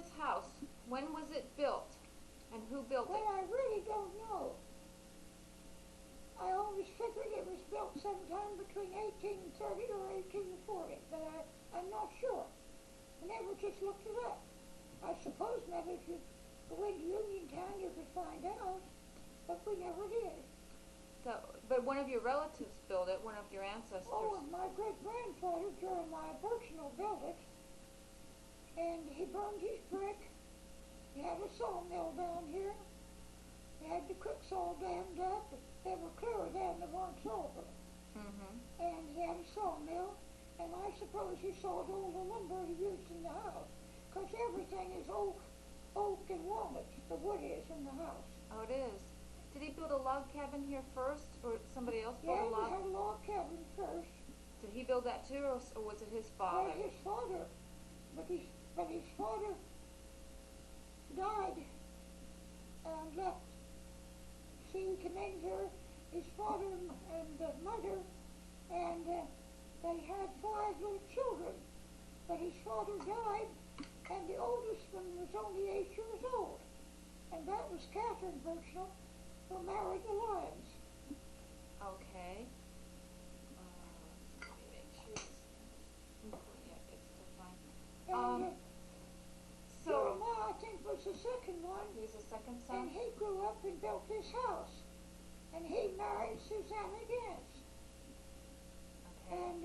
this house, when was it built? And who built Well, it? I really don't know. I always figured it was built sometime between 1830 or 1840, but I'm not sure. I never just looked it up. I suppose maybe if you go into Uniontown you could find out, but we never did. So, but one of your relatives built it, one of your ancestors. Oh, and my great-grandfather, Jeremiah Birchnell, built it, and he burned his brick. He had a sawmill down here. He had the creeks all dammed up. They were clear then, they weren't sawable. Mm-hmm. And he had a sawmill, and I suppose he sawed all the lumber he used in the house, because everything is oak and walnut, the wood is in the house. Oh, it is. Did he build a log cabin here first, or somebody else built Yeah, a we log? had a log cabin first. Did he build that too, or was it his Well, father? his father, but his father died and left. See, he came in here, his father and mother, and they had 5 little children. But his father died, and the oldest one was only 8 years old. And that was Catherine Birchnell, who married the Lyons. Okay. Let me make sure yeah, it's still fine. And So, Jeremiah, I think, was the second one. he's the second And son? he grew up and built this house. And he married Susanna Gans. Okay. And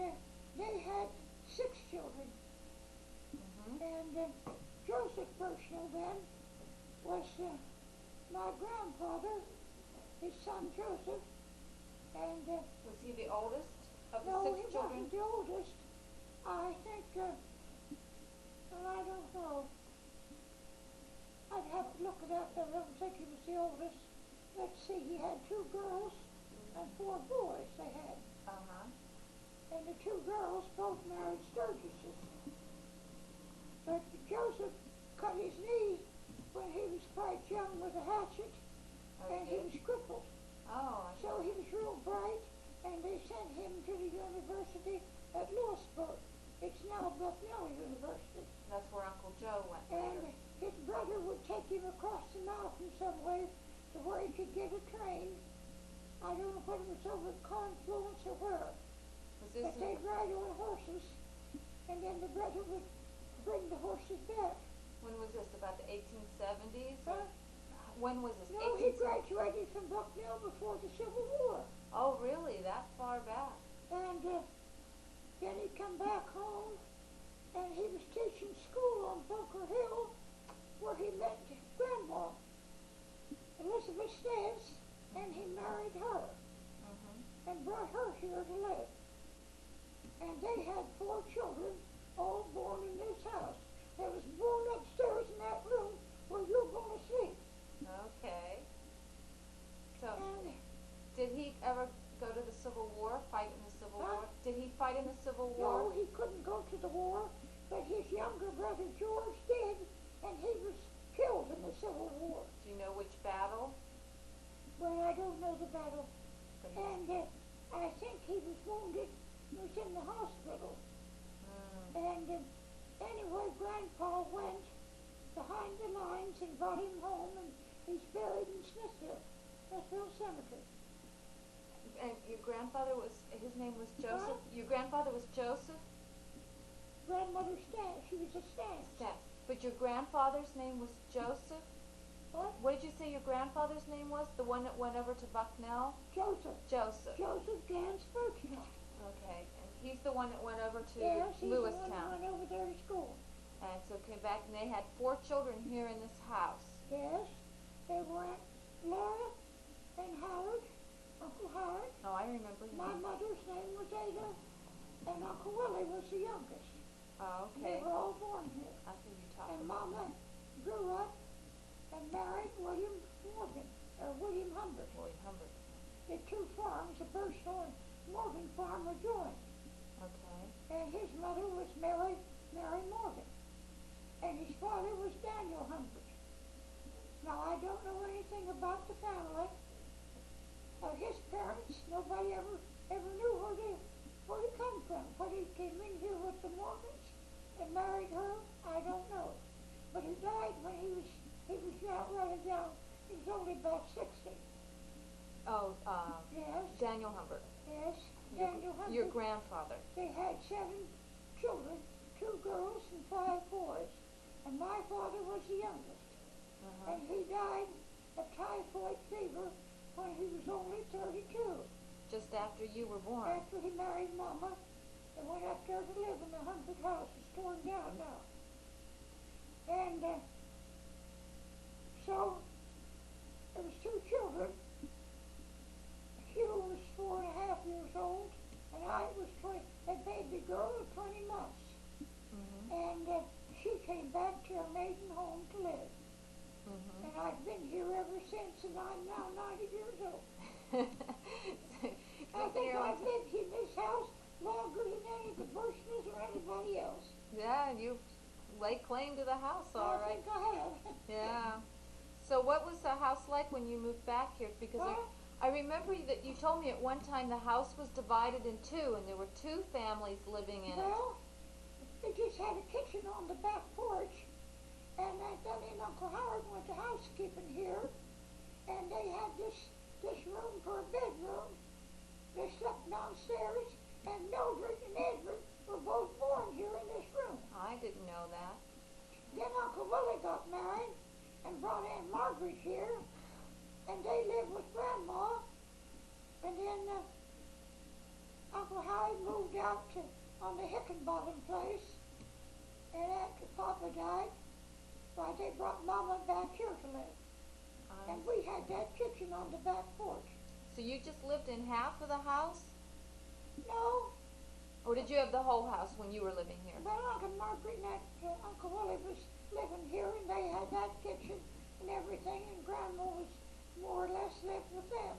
they had 6 children. Mm-hmm. And Joseph Birchnell then was my grandfather, his son Joseph. And Was he the oldest of the no, 6 he children? wasn't the oldest. I think, well, I don't know. I'd have to look it up, but I don't think he was the oldest. Let's see, he had 2 girls and 4 boys they had. Uh-huh. And the 2 girls both married Sturgises. But Joseph cut his knee when he was quite young with a hatchet, and he was crippled. Oh, So he was real bright, and they sent him to the university at Lewisburg. It's now Bucknell University. that's where Uncle Joe went And later. his brother would take him across the mountain some way to where he could get a train. I don't know whether it was over at Confluence or where. Was this But they'd ride on horses, and then the brother would bring the horses back. when was this? About the 1870s? Huh? When was this? No, he graduated from Bucknell before the Civil War. Oh, really? That far back? And then he come back home, and he was teaching school on Bunker Hill, where he met Grandma, Elizabeth Stantz, and he married her Mm-hmm. and brought her here to live. And they had 4 children, all born in this house. They was born upstairs in that room where you're going to sleep. Okay. So, And did he ever go to the Civil War, fight in the Civil Huh? War? Did he fight in the Civil no, War? he couldn't go to the war, but his younger brother George did, and he was killed in the Civil War. Do you know which battle? Well, I don't know the battle. But he- And I think he was wounded, was in the hospital. Mm. And anyway, Grandpa went behind the lines and brought him home, and he's buried in Smithville Cemetery. And your grandfather was, his name was Joseph? Your grandfather was Joseph? Grandmother Stan, she was a Stan. Yes. But your grandfather's name was Joseph? What? What did you say your grandfather's name was? The one that went over to Bucknell? Joseph. Joseph. Joseph Gans Birchnell. Okay. And he's the one that went over to Yes, he's the one that Lewistown. went over there to school. And so came back and they had 4 children here in this house. Yes, they were Laura and Howard, Uncle Howard. Oh, I remember My him. mother's name was Ada, and Uncle Willie was the youngest. Oh, They okay. were all born here. I think you And talked about Mama grew up and married William Morgan, or William Humbert. William Humbert. The 2 farms, the Birchnell and Morgan farm, were joined. Okay. And his mother was Mary Morgan. And his father was Daniel Humbert. Now, I don't know anything about the family. His parents, nobody ever knew where he come from. Whether he came in here with the Morgans and married her, I don't know. But he died Daniel Humbert. Yes, Your, Daniel Humbert. your grandfather. They had 7 children, 2 girls and 5 boys. And my father was the youngest. Uh-huh. And he died of typhoid fever when he was only 32. Just after you were born. After he married Mama, they went up there to live in the Humbert house. It's torn down now. And so there was 2 children. Hugh was 4.5 years old, and I was a baby girl of 20 months. Mm-hmm. And she came back to her maiden home to live. Mm-hmm. And I've been here ever since, and I'm now 90 years old. I think I've lived in this house longer than any of the Burschels or anybody else. Yeah, you lay claim to the house, all right. I think I have. Yeah. So what was the house like when you moved back here? Because Well, I remember that you told me at one time the house was divided in 2 and there were 2 families living in it. well, they just had a kitchen on the back porch, and Daddy and Uncle Howard went to housekeeping here, and they had this room for a bedroom. They slept downstairs, and Mildred and Edward were both born here in this room. I didn't know that. Then Uncle Willie got married and brought Aunt Margaret here, and they lived with Grandma. And then Uncle Howard moved out on the Hickenbottom place, and after Papa died, why, they brought Mama back here to live. And we had that kitchen on the back porch. So you just lived in half of the house? No, Or did you have the whole house when you were living here? but Uncle Margaret and Uncle Willie was living here, and they had that kitchen and everything, and Grandma was more or less lived with them.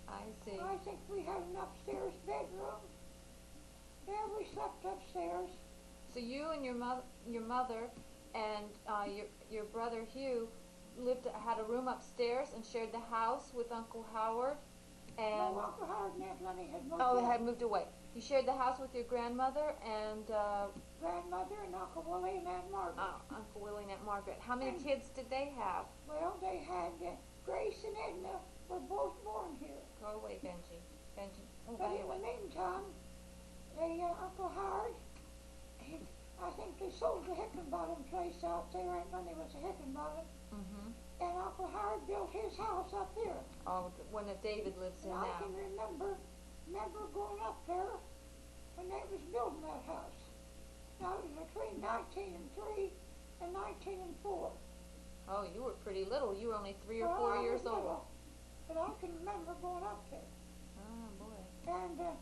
I see. I think we had an upstairs bedroom. Yeah, we slept upstairs. So you and your mother and your brother Hugh had a room upstairs and shared the house with Uncle Howard, and No, Uncle Howard and Aunt Lenny had moved they out. had moved away. You shared the house with your grandmother and Grandmother and Uncle Willie and Aunt Margaret. Uncle Willie and Aunt Margaret. How many kids did they have? Well, they had Grace and Edna were both born here. Go away, Benji. Benji. Oh, But by in the way. the meantime, Uncle Howard, I think they sold the Hickenbottom place out there, Aunt Lenny was a Hickenbottom, Mm-hmm. and Uncle Howard built his house up here. Oh, one that David lives in And I now. can remember going up there when they was building that house. Now, it was between 1903 and 1904. Oh, you were pretty little. You were only 3 or Well, 4 I years was old. little, but I can remember going up there. Oh, boy. And then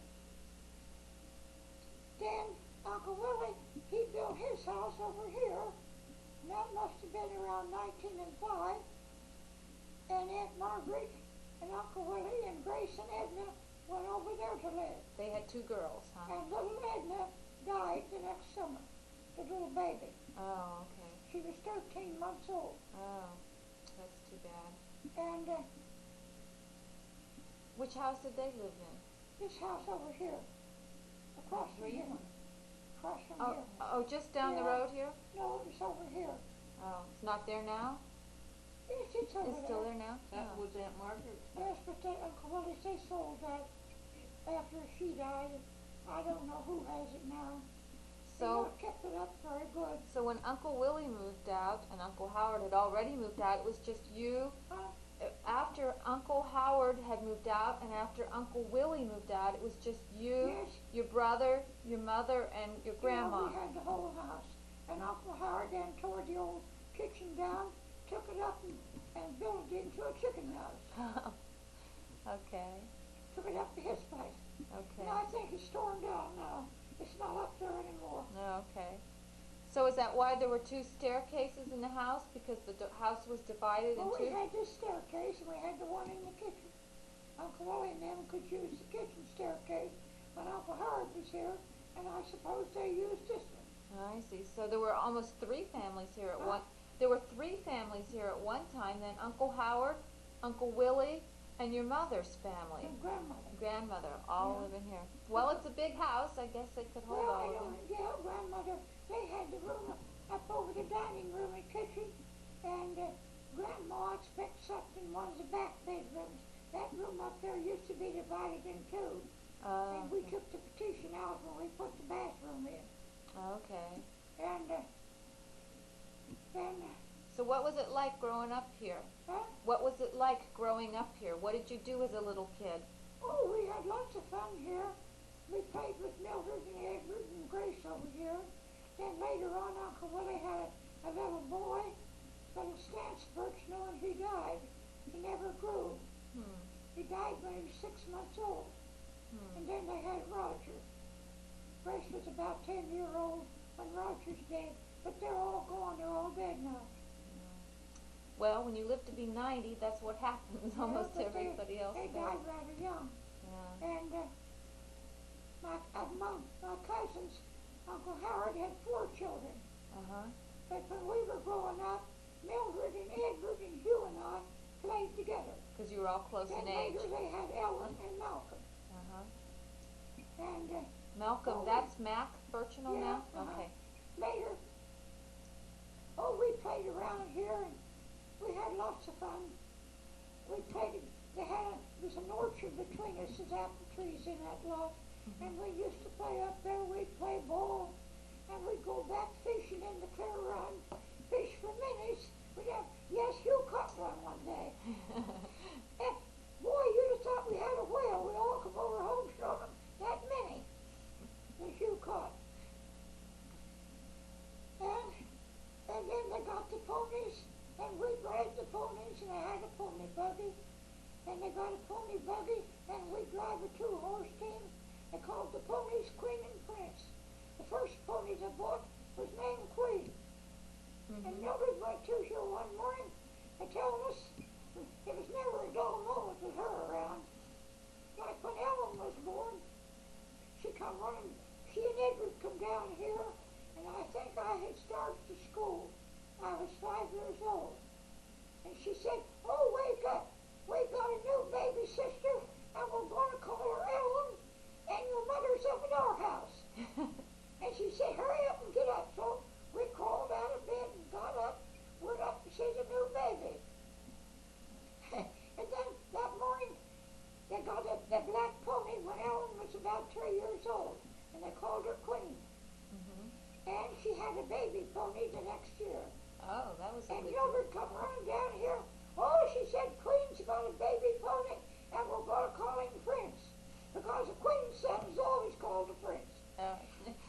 Uncle Willie, he built his house over here. And that must have been around 1905. And Aunt Margaret and Uncle Willie and Grace and Edna went over there to live. They had 2 girls, huh? And little Edna died the next summer, the little baby. Oh, okay. She was 13 months old. Oh, that's too bad. And Which house did they live in? this house over here, across from Three? here. Across from Oh, here. oh, just down the Yeah. road here? No, it's over here. Oh, it's not there now? Yes, it's over It's still there now? That Oh. was Aunt Margaret's house. Yes, but Uncle Willie, they sold that after she died. I don't know who has it now. They So, not kept it up very good. so when Uncle Willie moved out and Uncle Howard had already moved out, it was just you. After Uncle Howard had moved out and after Uncle Willie moved out, it was just you, Yes. your brother, your mother, and your grandma. Yeah, we had the whole house. And Uncle Howard then tore the old kitchen down, took it up and built it into a chicken house. Okay, Took it up to his place. okay. And I think it's torn down now. It's not up there anymore. Okay. So is that why there were 2 staircases in the house? Because the house was divided Well, in we 2? had this staircase and we had the one in the kitchen. Uncle Willie and them could use the kitchen staircase when Uncle Howard was here, and I suppose they used this one. I see. So there were almost 3 families here at one. There were 3 families here at one time. Then Uncle Howard, Uncle Willie, and your mother's family, And grandmother. grandmother, all Yeah. living here. Well, it's a big house. I guess they could hold Well, all of them. yeah, grandmother, they had the room up over the dining room and kitchen, and grandma, I expect, slept in one of the back bedrooms. that room up there used to be divided in two. And we Okay. took the partition out when we put the bathroom in. Okay. And then, So what was it like growing up here? huh? What was it like growing up here? What did you do as a little kid? Oh, we had lots of fun here. We played with Mildred and Edward and Grace over here. Then later on, Uncle Willie had a little boy, little Stance Birchnow, and he died. He never grew. Hmm. He died when he was 6 months old. And then they had Roger. Grace was about 10-year-old when Roger's dead, but they're all gone. They're all dead now. Well, when you live to be 90, that's what happens. Almost But everybody else they does. died rather young. Yeah. And among my cousins, Uncle Howard had 4 children. Uh-huh. But when we were growing up, Mildred and Edward and Hugh and I played together. Because you were all close Then in age. later they had Ellen and Malcolm. Uh-huh. And Malcolm, Oh, that's Mac Birchnow yeah, now? uh-huh. Okay. later, we played around here and we had lots of fun. We played, there was an orchard between us, there's apple trees in that lot. And we used to play up there, we'd play ball, and we'd go back fishing in the Clear Run, fish for minnies. Yes, you caught one day. And boy, you'd have thought we had a whale. We all come over home showing them that many that you caught. And then they got the ponies, and we bred the ponies, and I had a pony buggy. And they got a pony buggy, and we drive a 2-horse team. They called the ponies Queen and Prince. The first pony they bought was named Queen. And Mildred went to here one morning and telling us it was never a dull moment with her around. Like when Ellen was born, she come running. She and Edward come down here, and I think I had started to school. I was 5 years old. And she said, "Oh, wake up. We got a new baby sister, and we're going to call her Ellen, and your mother's up at our house." And she said, "Hurry up and get up." So we crawled out of bed and got up, went up to see the new baby. And then that morning, they got the black pony when Ellen was about 3 years old, and they called her Queen. And she had a baby pony the next year. Oh, that was a And good Mildred come running down here. "Oh," she said, "Queen's got a baby pony, and we're going to call him Prince, because the Queen's son is always called a Prince."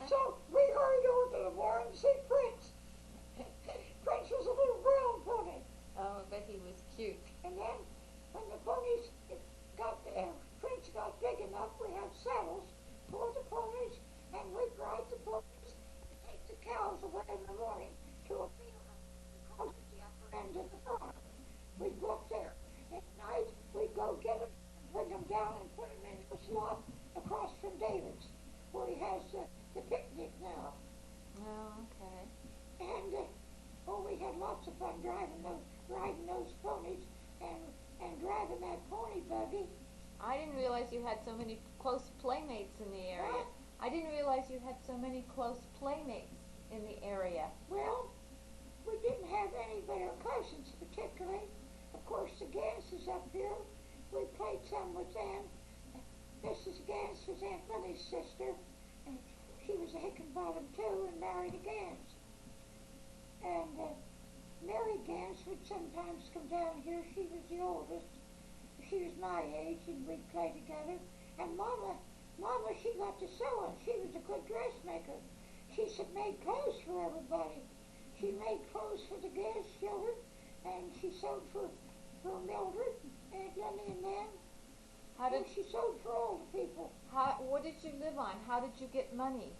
So we hurried over to the barn to see Prince. Prince was a little brown pony. Oh, I bet he was cute. And then when the ponies Prince got big enough, we had saddles for the ponies, and we'd ride the ponies and take the cows away in the morning to a field called at the upper end of the farm. We'd go up there. At night, we'd go get them, bring them down, and put them in the slot across from David's, where he has the picnic now. Oh, okay. And we had lots of fun riding those ponies, and driving that pony buggy. I didn't realize you had so many close playmates in the area. What? I didn't realize you had so many close playmates in the area. Well, we didn't have any but our cousins particularly. Of course, the Ganses up here, we played some with them. Mrs. Gans was Aunt Lily's sister, and she was a Hickenbottom too, and married a Gans. And Mary Gans would sometimes come down here. She was the oldest. She was my age, and we'd play together. And Mama, she got to sewing. She was a good dressmaker. She made clothes for everybody. She made clothes for the Gans children, and she sewed for Mildred, Aunt Lenny, and them. She sewed for all the people. What did you live on? How did you get money?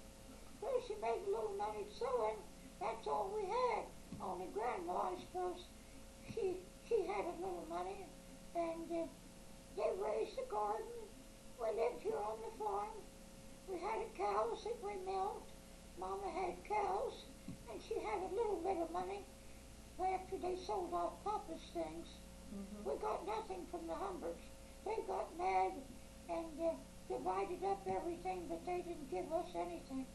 Well, she made a little money sewing. That's all we had. Only Grandma, I suppose, she had a little money, and they raised a garden. We lived here on the farm. We had cows that we milked. Mama had cows, and she had a little bit of money after they sold off Papa's things. We got nothing from the Humberts. They got mad and divided up everything, but they didn't give us anything.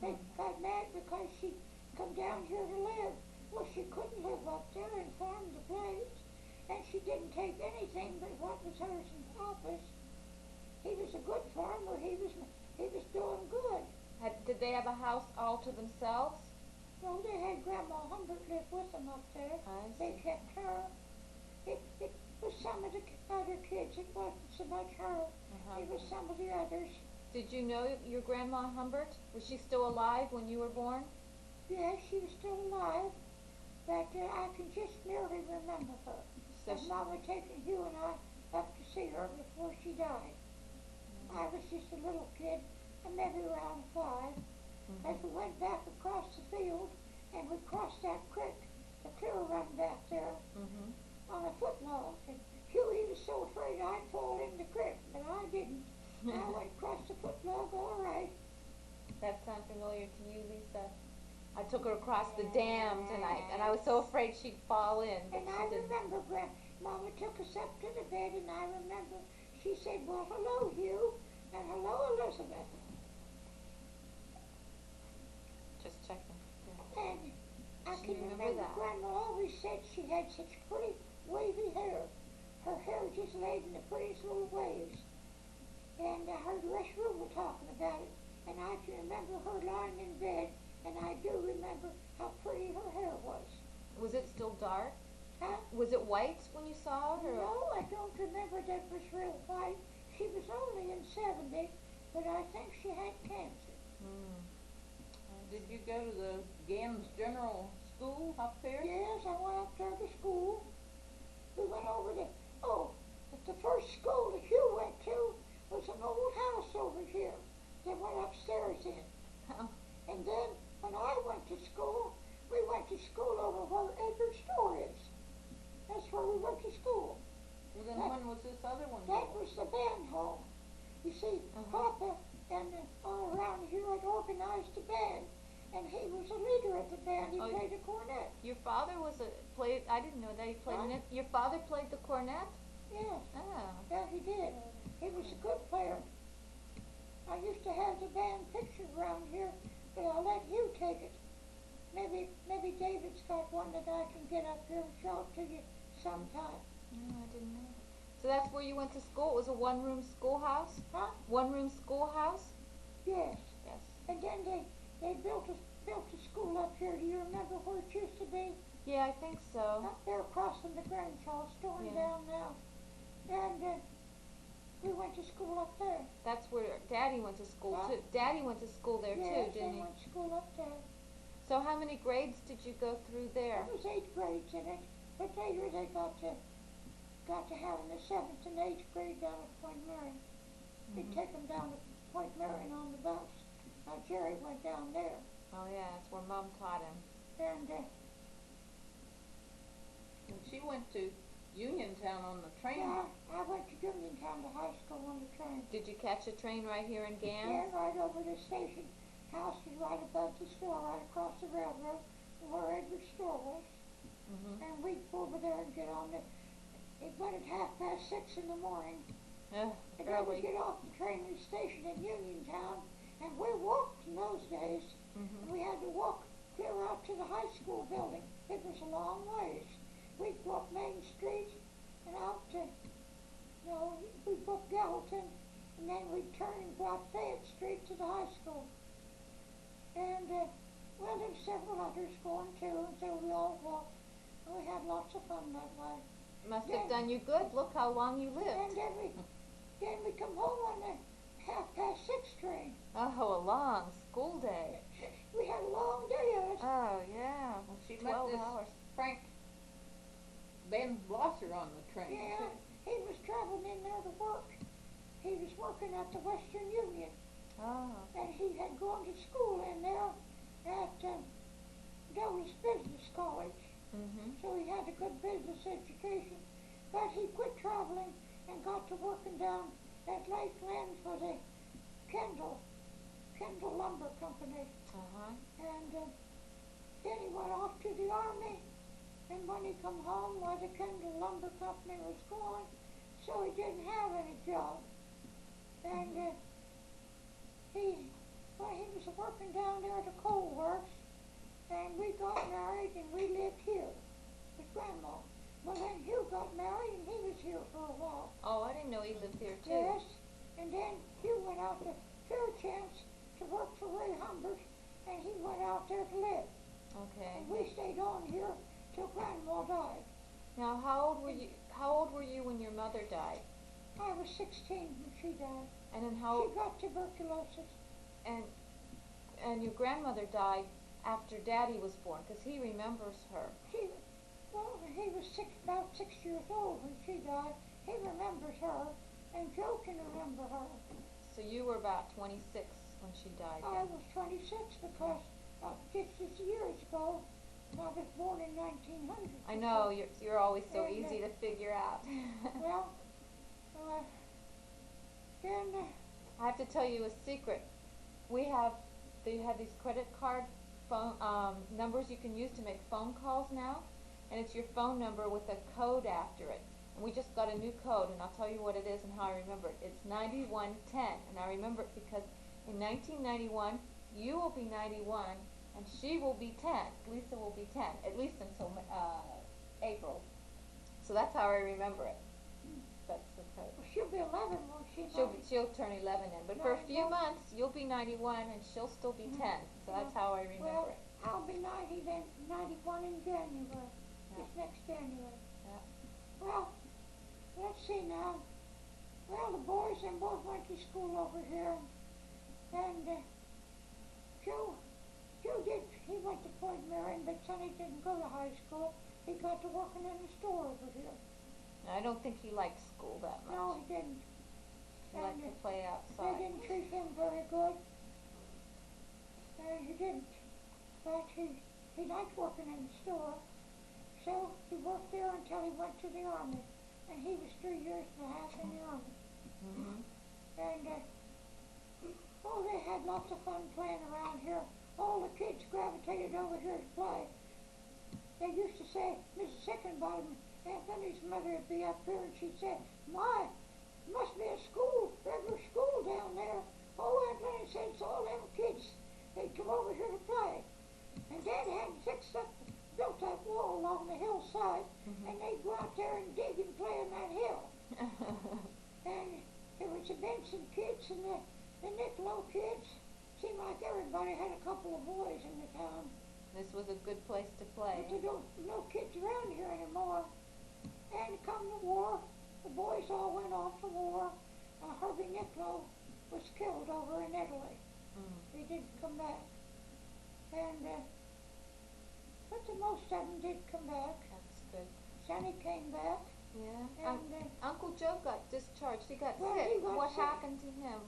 They got mad because she come down here to live. Well, she couldn't live up there and farm the place. and she didn't take anything but what was hers and Papa's. He was a good farmer. He was doing good. Did they have a house all to themselves? Well, they had Grandma Humbert live with them up there. I They see. kept her. It was some of the other kids. It wasn't so much her. Uh-huh. It was some of the others. Did you know your Grandma Humbert? Was she still alive when you were born? Yes, she was still alive, but I can just merely remember her. So As Mama taking you and I up to see her before she died. I was just a little kid, maybe around 5. As we went back across the field, and we crossed that creek, the clear run back there, on a footlog. And Huey was so afraid I'd fall in the creek, but I didn't. I went across the footlog all right. That sounds familiar to you, Lisa? I took her across the dam tonight, and I was so afraid she'd fall in, but And she I didn't. remember Mama took us up to the bed, and I remember she said, well, hello, Hugh, and hello, Elizabeth. Just checking. And I Do can you remember remember that? Grandma always said she had such pretty wavy hair. Her hair just laid in the prettiest little waves. And I heard Rush Rubel talking about it, and I can remember her lying in bed, and I do remember how pretty her hair was. Was it still dark? Huh? Was it white when you saw it? Or? No, I don't remember that was real white. She was only in 70, but I think she had cancer. Hmm. Did you go to the Gams General School up there? Yes, I went up there to school. We went over to, the first school that you went to was an old house over here that went upstairs in. Oh. And then when I went to school, we went to school over where Edward Store is. That's where we went to school. Well, then when was this other one That built? was the band hall. You see, Papa and all around here had organized the band, and he was a leader of the band. He Oh, played a cornet. Your father was I didn't know that he played Huh? it. Your father played the cornet? Yes, Oh. yeah, he did. He was a good player. I used to have the band picture around here, but I'll let you take it. Maybe David's got one that I can get up here and show it to you sometime. No, I didn't know. So that's where you went to school? It was a one-room schoolhouse? Huh? One-room schoolhouse? Yes. Yes. And then they built a school up here. Do you remember where it used to be? Yeah, I think so. Up there across from the Grange-Hall, torn Yeah. down now. And we went to school up there. That's where Daddy went to school Huh? too. Daddy went to school there Yes, too, didn't they he? went to school up there. So how many grades did you go through there? There was 8 grades in it, but later they got to having the 7th and 8th grade down at Point Marion. They'd take them down to Point Marion on the bus. Jerry went down there, Oh yeah, that's where Mom taught him. and And she went to Uniontown on the train. yeah, I went to Uniontown to high school on the train. Did you catch a train right here in Yeah, Gans? right over the station. House was right above the store, right across the railroad, where Edward's store was. And we'd go over there and get on it went at 6:30 in the morning. Ugh, And then we early. get off the train at the station in Uniontown, and we walked in those days. And we had to walk clear out to the high school building. It was a long ways. We'd go up Main Street and out to, we'd go up Gallatin, and then we'd turn and go up Fayette Street to the high school. And, there were several others going too, and so we all walked. And we had lots of fun that way. Must Yeah. have done you good. Look how long you And lived. then we come home on the 6:30 train. Oh, a long school day. We had a long day of it. Oh yeah, Well, she met 12 this hours. Frank Ben Blosser on the train. Yeah, too. he was traveling in there to work. He was working at the Western Union, Oh. and he had gone to school in there at Doty's Business College. So he had a good business education. But he quit traveling and got to working down at Lakeland for the Kendall Lumber Company. And then he went off to the Army. And when he come home, the Kendall Lumber Company was gone, so he didn't have any job. And he was working down there at the coal works, and we got married and we lived here with Grandma. Well, then Hugh got married. he lived here too. Yes, and then Hugh went out to Fairchance to work for Ray Humbert, and he went out there to live. Okay. And we stayed on here till Grandma died. Now, how old were you? How old were you when your mother died? I was 16 when she died. And then She got tuberculosis. and your grandmother died after Daddy was born, 'cause he remembers her. He was about 6 years old when she died. He remembers her, and Joe can remember her. So you were about 26 when she died. I was 26 because just as years ago, I was born in 1900. I know, you're always so And, easy to figure out. Well, then I have to tell you a secret. They have these credit card phone numbers you can use to make phone calls now, and it's your phone number with a code after it. And we just got a new code, and I'll tell you what it is and how I remember it. It's 9110, and I remember it because in 1991 you will be 91 and she will be 10. Lisa will be 10, at least until April. So that's how I remember it. That's the code. she'll be 11, won't she? She'll turn 11 in, but for a few months you'll be 91 and she'll still be 10. So that's how I remember it. I'll be 90 then, 91 in January. Yeah. This next January. Yeah. Well, let's see now. Well, the boys and both went to school over here, and Joe he went to Point Marion, but Sonny didn't go to high school. He got to working in the store over here. I don't think he liked school that much. No, he didn't. He liked to play They outside. didn't treat him very good. He didn't. But he liked working in the store. So he worked there until he went to the Army. And he was 3 years and a half in the Army. Mm-hmm. And, they had lots of fun playing around here. All the kids gravitated over here to play. They used to say, Mrs. Hickenbottom, Anthony's mother would be up here, and she'd say, "My, must be a regular school down there." Oh, Anthony said, it's all them kids. They'd come over here to play. And Dad had built that wall along the hillside, and they'd go out there and dig and play on that hill. And there was the Benson kids and the Niccolo kids. Seemed like everybody had a couple of boys in the town. This was a good place to play. But there don't no kids around here anymore. And come the war, the boys all went off to war. Herbie Niccolo was killed over in Italy. He didn't come back. And but the most of them did come back. That's good. Sonny came back. Yeah. And Uncle Joe got discharged. He got Well, sick. he got What sick. happened to him?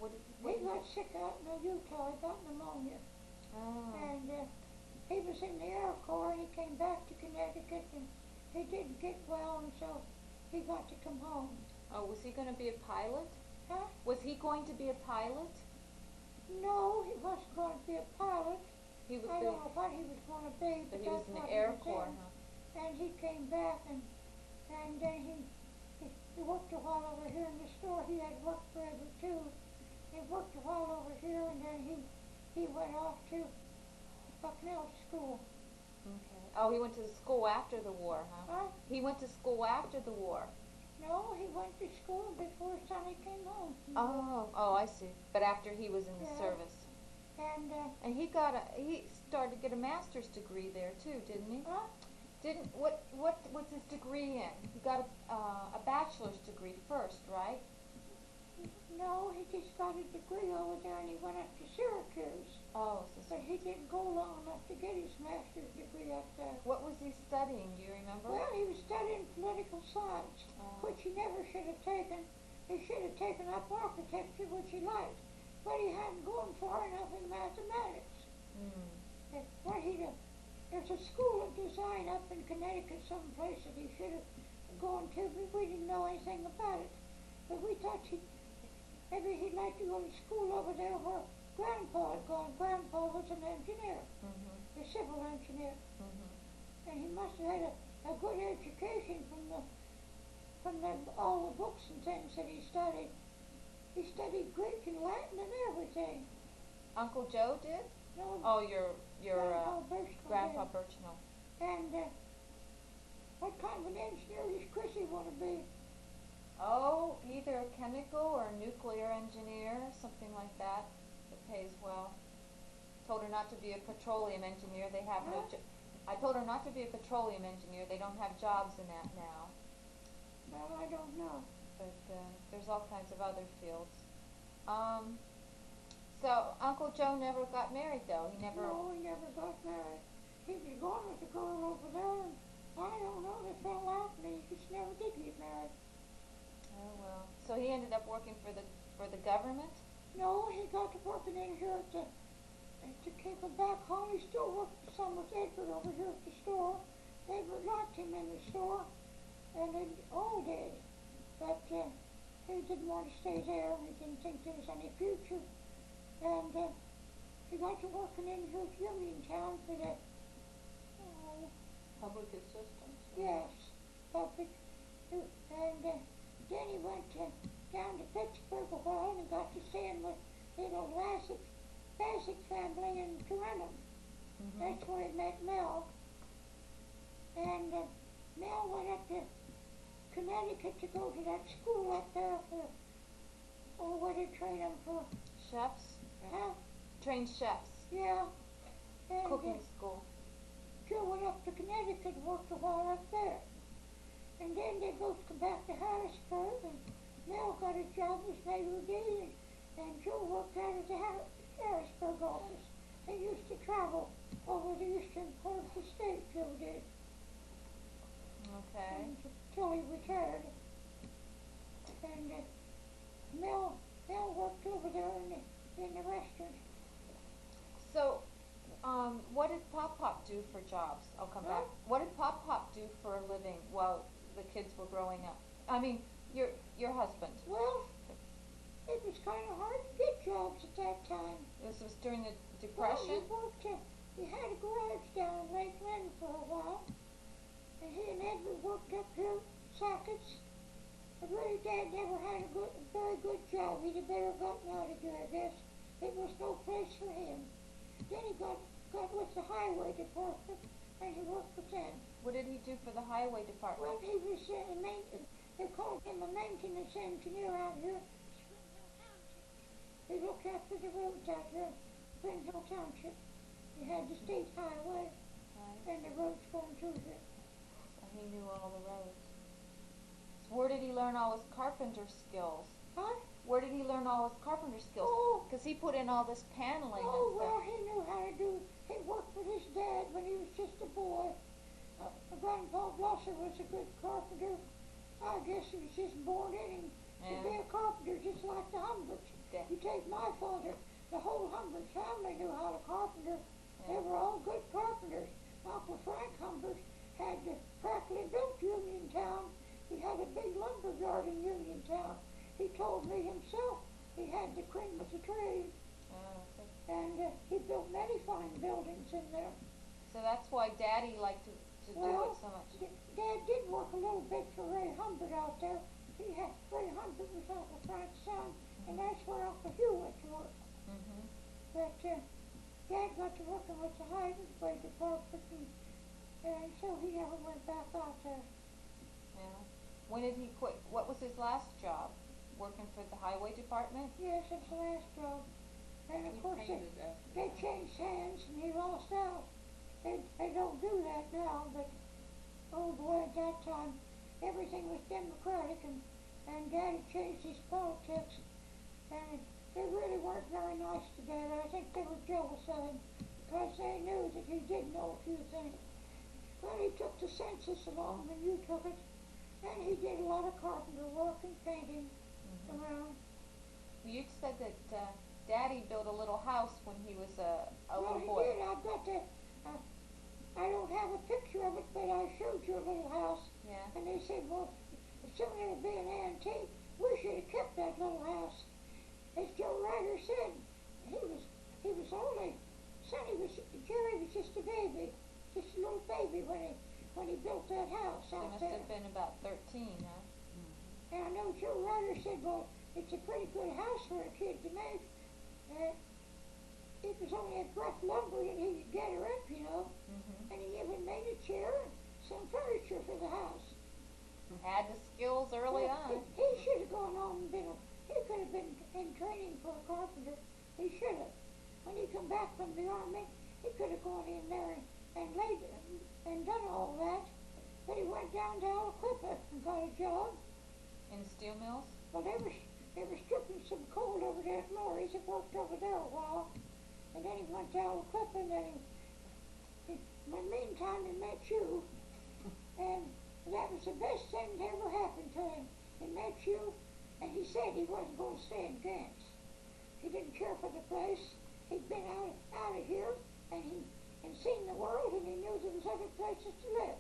he got sick out in Utah. He got pneumonia. Oh. And he was in the Air Corps, and he came back to Connecticut, and he didn't get well, and so he got to come home. Oh, was he going to be a pilot? Huh? Was he going to be a pilot? No, he wasn't going to be a pilot. He was. I don't know what he was going to be, But but he was that's in the what Air he was Corps, in. huh? And he came back, and then he worked a while over here in the store. He had worked forever too. He worked a while over here, and then he went off to Bucknell School. Okay. Oh, he went to school after the war, huh? Huh? He went to school after the war. No, he went to school before Sonny came home. Oh, I see. But after he was in the Yeah. service. And he started to get a master's degree there too, didn't he? huh? What was his degree in? He got a bachelor's degree first, right? No, he just got a degree over there, and he went up to Syracuse. Oh, so But he didn't go long enough to get his master's degree up there. what was he studying? Do you remember? Well, he was studying political science, which he never should have taken. He should have taken up architecture, which he liked, but he hadn't gone far enough in mathematics. There's a school of design up in Connecticut someplace that he should have gone to, but we didn't know anything about it. But we thought maybe he'd like to go to school over there where Grandpa had gone. Grandpa was an engineer, a civil engineer, and he must have had a good education from all the books and things that he studied. He studied Greek and Latin and everything. Uncle Joe did? No, Oh, your Grandpa did. Birchnell. And what kind of an engineer does Chrissy want to be? Oh, either a chemical or nuclear engineer, something like that. That pays well. Told her not to be a petroleum engineer. They have no. Huh? I told her not to be a petroleum engineer. They don't have jobs in that now. Well, I don't know. But there's all kinds of other fields. Um, so Uncle Joe never got married though. He never. No, he never got married. He was going with a girl over there, and I don't know, they fell out, and he just never did get married. Oh well. So he ended up working for the government. No, he got to working in here to keep him back home. He still worked some with Edward over here at the store. Edward liked him in the store, and they all did. But he didn't want to stay there. He didn't think there was any future. And he got to working in here at Uniontown for the, oh, Public assistance? yes, public. And then he went down to Pittsburgh a while and got to staying with little Bassett family in Tarentum. Mm-hmm. That's where he met Mel. And Mel went up to Connecticut to go to that school up there for, oh, where they train them for, Chefs, huh? trained chefs, Yeah. And cooking school. Joe went up to Connecticut and worked a while up there. And then they both come back to Harrisburg, and Mel got a job with Major D, and Joe worked out at the Harrisburg office. They used to travel over the eastern part of the state, Joe did, Okay. until he retired. And Mel worked over there in the restaurant. So, what did Pop Pop do for jobs? I'll come back. Huh? What did Pop Pop do for a living while the kids were growing up? I mean, your husband. Well, it was kind of hard to get jobs at that time. This was during the Well, Depression. he had a garage down in Lake Lynn for a while, and he and Edward worked up here at Sackett's. But really, Dad never had a very good job. He'd have better gotten out of here, I guess. It was no place for him. Then he got with the highway department, and he worked with them. What did he do for the highway department? Well, he was they called him a maintenance engineer out here. Spring Hill Township. He looked after the roads out here, Spring Hill Township. He had the state highway Right. and the roads going through here. So he knew all the roads. So where did he learn all his carpenter skills? Huh? Where did he learn all his carpenter skills? Oh. Because he put in all this paneling Oh, and well, stuff. he knew how to do. He worked with his dad when he was just a boy. Grandpa Blosser was a good carpenter. I guess he was just born in him to be Yeah. a carpenter, just like the Humberts. Yeah. You take my father, the whole Humbert family knew how to carpenter. They Yeah. were all good carpenters. Uncle Frank Humbert had practically built Uniontown. He had a big lumber yard in Uniontown. He told me himself he had the cream of the trade, Oh, okay. and he built many fine buildings in there. So that's why Daddy liked to do Well, it so much. Dad did work a little bit for Ray Humbert out there. Ray Humbert was Uncle Frank's son, and that's where Uncle Hugh went to work. Mm-hmm. But Dad got to working with the highway department, and so he never went back out there. Yeah. When did he quit? What was his last job? Working for the highway department? Yes, it's the last job. And of He course painted after they that. changed hands and he lost out. They don't do that now, but oh boy, at that time everything was Democratic, and Daddy changed his politics, and they really weren't very nice to Dad. I think they were jealous of him because they knew that he did know a few things. Well, he took the census along and you took it, and he did a lot of carpenter work and painting around. You said that Daddy built a little house when he was a Well, little he boy. did. I've got the, I don't have a picture of it, but I showed you a little house. Yeah. And they said, well, assuming it'll be an antique, we should have kept that little house. As Joe Ryder said, he was only, Jerry was just a baby, just a little baby when he built that house He out must there. have been about 13, huh? And I know Joe Ryder said, well, it's a pretty good house for a kid to make. It was only a rough lumber and he could get her up, you know. Mm-hmm. And he even made a chair and some furniture for the house. Had the skills early on. He should have gone on and he could have been in training for a carpenter. He should have. When he come back from the army, he could have gone in there and laid and done all that. But he went down to Aliquippa and got a job. In steel mills? Well, they were stripping some coal over there at Lorry's. He worked over there a while. And then he went to Aliquippa, and then in the meantime he met you. And that was the best thing that ever happened to him. He met you, and he said he wasn't going to stay in Grants. He didn't care for the place. He'd been out of here, and he'd seen the world, and he knew there was other places to live.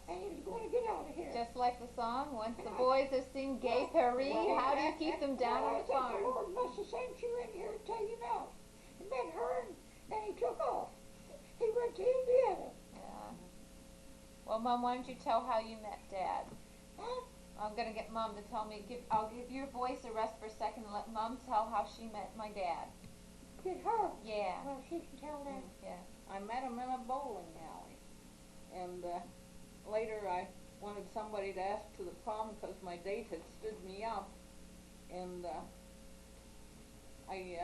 And he was going to get out of here. Just like the song, once the boys have seen Gay Paris, how do you keep them down on the I think farm? the Lord must have sent you in here to take him out. He met her, and he took off. He went to Indiana. Yeah. Well, Mom, why don't you tell how you met Dad? Huh? I'm gonna get Mom to tell me. I'll give your voice a rest for a second and let Mom tell how she met my dad. Did her? Yeah. Well, she can tell that. Yeah. I met him in a bowling alley, and later I wanted somebody to ask to the prom because my date had stood me up, and I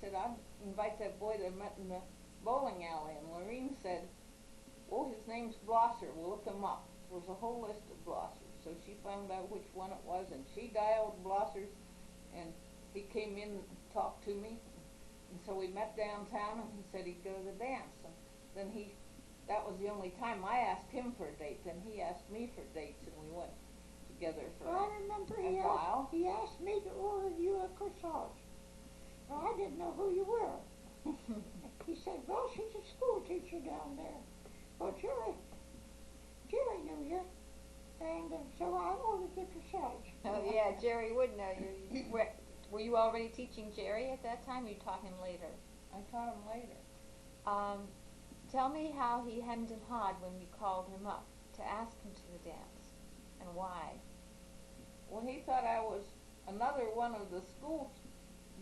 said I'd invite that boy that I met in the bowling alley, and Lorene said, "Oh, his name's Blosser. We'll look him up." There was a whole list of Blossers, so she found out which one it was, and she dialed Blossers, and he came in and talked to me, and so we met downtown, and he said he'd go to the dance, and then that was the only time I asked him for a date. Then he asked me for dates, and we went together for I remember a while. he asked me to order you a corsage. Well, I didn't know who you were. He said, well, she's a school teacher down there. Well, Jerry knew you. And so I ordered the corsage. Oh yeah, Jerry would know you. Were you already teaching Jerry at that time? Or you taught him later. I taught him later. Tell me how he hemmed and hawed when you called him up to ask him to the dance, and why. Well, he thought I was another one of the school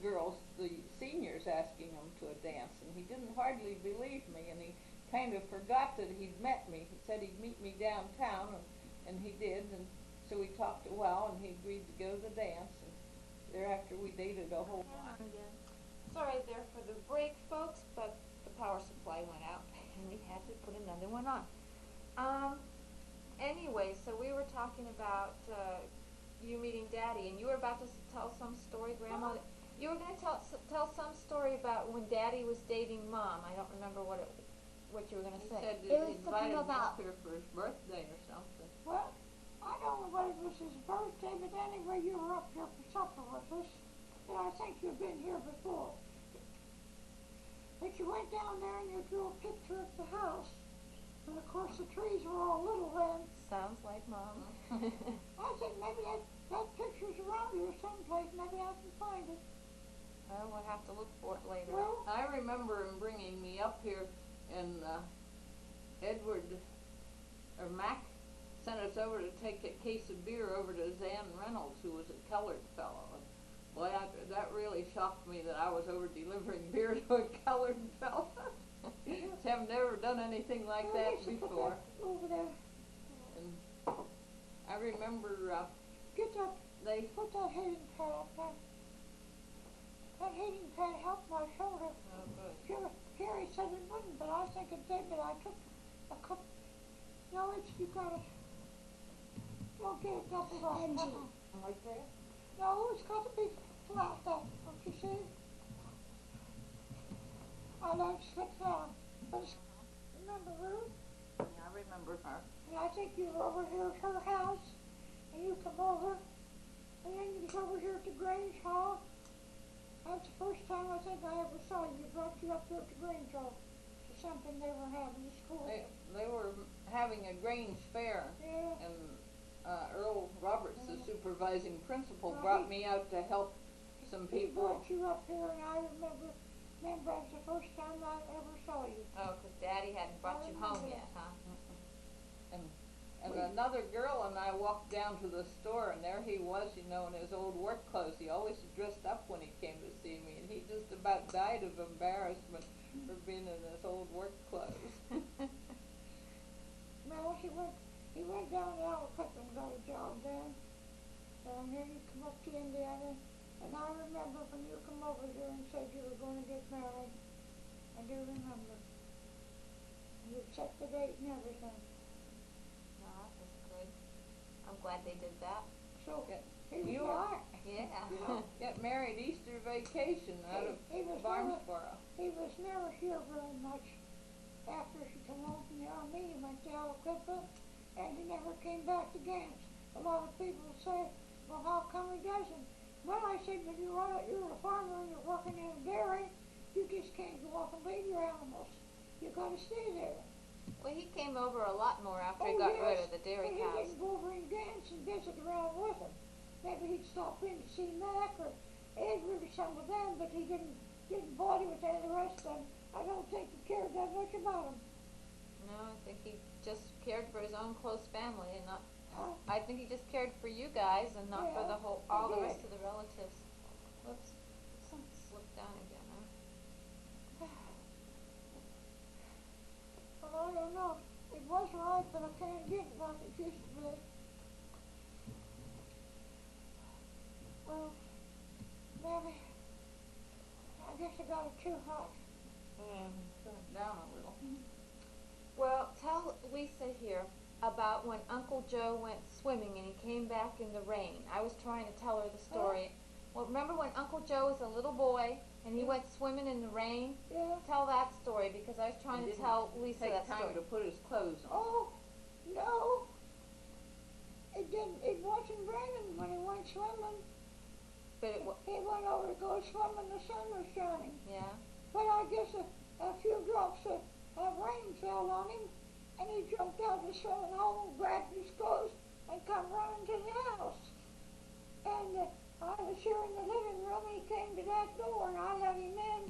girls, the seniors, asking him to a dance, and he didn't hardly believe me, and he kind of forgot that he'd met me. He said he'd meet me downtown, and he did, and so we talked a while, and he agreed to go to the dance, and thereafter we dated a whole while. Sorry there for the break, folks, but the power supply went out, and we had to put another one on. Anyway, so we were talking about you meeting Daddy, and you were about to tell some story, Grandma. You were going to tell some story about when Daddy was dating Mom. I don't remember what you were going to He say. said It that was he something invited me about- up here for his birthday or something. Well, I don't know whether it was his birthday, but anyway, you were up here for supper with us. And I think you've been here before. But you went down there and you drew a picture of the house. And of course the trees were all little then. Sounds like Mom. I think maybe that picture's around here someplace. Maybe I can find it. Well, we'll have to look for it later. Well, I remember him bringing me up here, and Edward, or Mac, sent us over to take a case of beer over to Zan Reynolds, who was a colored fellow. And boy, that really shocked me that I was over delivering beer to a colored fellow. I've never done anything like well, that Lisa, put before. that over there. And I remember they Put that heating pad up there. That heating pad helped my shoulder. oh, good. Jerry said it wouldn't, but I think it did, but I took a cup. No, you gotta, don't get it doubled up. Like that? No, it's got to be flat up, don't you see? I let it slip down. But remember Ruth? Yeah, I remember her. And I think you were over here at her house, and you come over, and then you was over here at the Grange Hall. That's the first time I think I ever saw you. Brought you up here at the Grange Hall for something they were having at school. They were having a Grange fair, Yeah. and Earl Roberts, the supervising principal, Well, brought me out to help some He people. brought you up here, and I remember that was the first time I ever saw you. Oh, 'cause Daddy hadn't brought you home yet, huh? And another girl and I walked down to the store, and there he was, in his old work clothes. He always dressed up when he came to see me, and he just about died of embarrassment for being in his old work clothes. Well, He went down to Albuquerque and got a job there. And then he come up to Indiana. And I remember when you come over here and said you were going to get married. I do remember. You set the date and everything. No, that was good. I'm glad they did that. So Yeah. he was You never, Yeah. Get married Easter vacation out of he was Barnesboro. he was never here very much. After he come home from the army, he went to Albuquerque, and he never came back to Gants. A lot of people say, well, how come he doesn't? Well, I said, when you're a farmer and you're working in a dairy, you just can't go off and leave your animals. You gotta stay there. Well, he came over a lot more after he Oh, got yes, rid of the dairy but cows. he didn't go over in Gants and visit around with them. Maybe he'd stop in to see Mac or Edward or some of them, but he didn't bother with any of the rest of them. I don't think he cared that much about them. No, I think he just cared for his own close family and not. Huh? I think he just cared for you guys and not for Yeah, the whole, he all the did. rest of the relatives. Whoops, something slipped down again, huh? Well, I don't know. It was right, but I can't get it like it used to be. Well, maybe, I guess I got it too hot. Turn it down a little. Well, tell Lisa here about when Uncle Joe went swimming and he came back in the rain. I was trying to tell her the story. Well, remember when Uncle Joe was a little boy and he went swimming in the rain? Yeah. Tell that story because I was trying to Didn't tell Lisa Take that time story. to put his clothes on. Oh, no. It didn't, it wasn't raining when he went swimming. But it was, He went over to go swimming, the sun was shining. yeah. But I guess a few drops of rain fell on him, and he jumped out of the swimming hole and grabbed his clothes and come running to the house. And I was here in the living room, and he came to that door, and I let him in.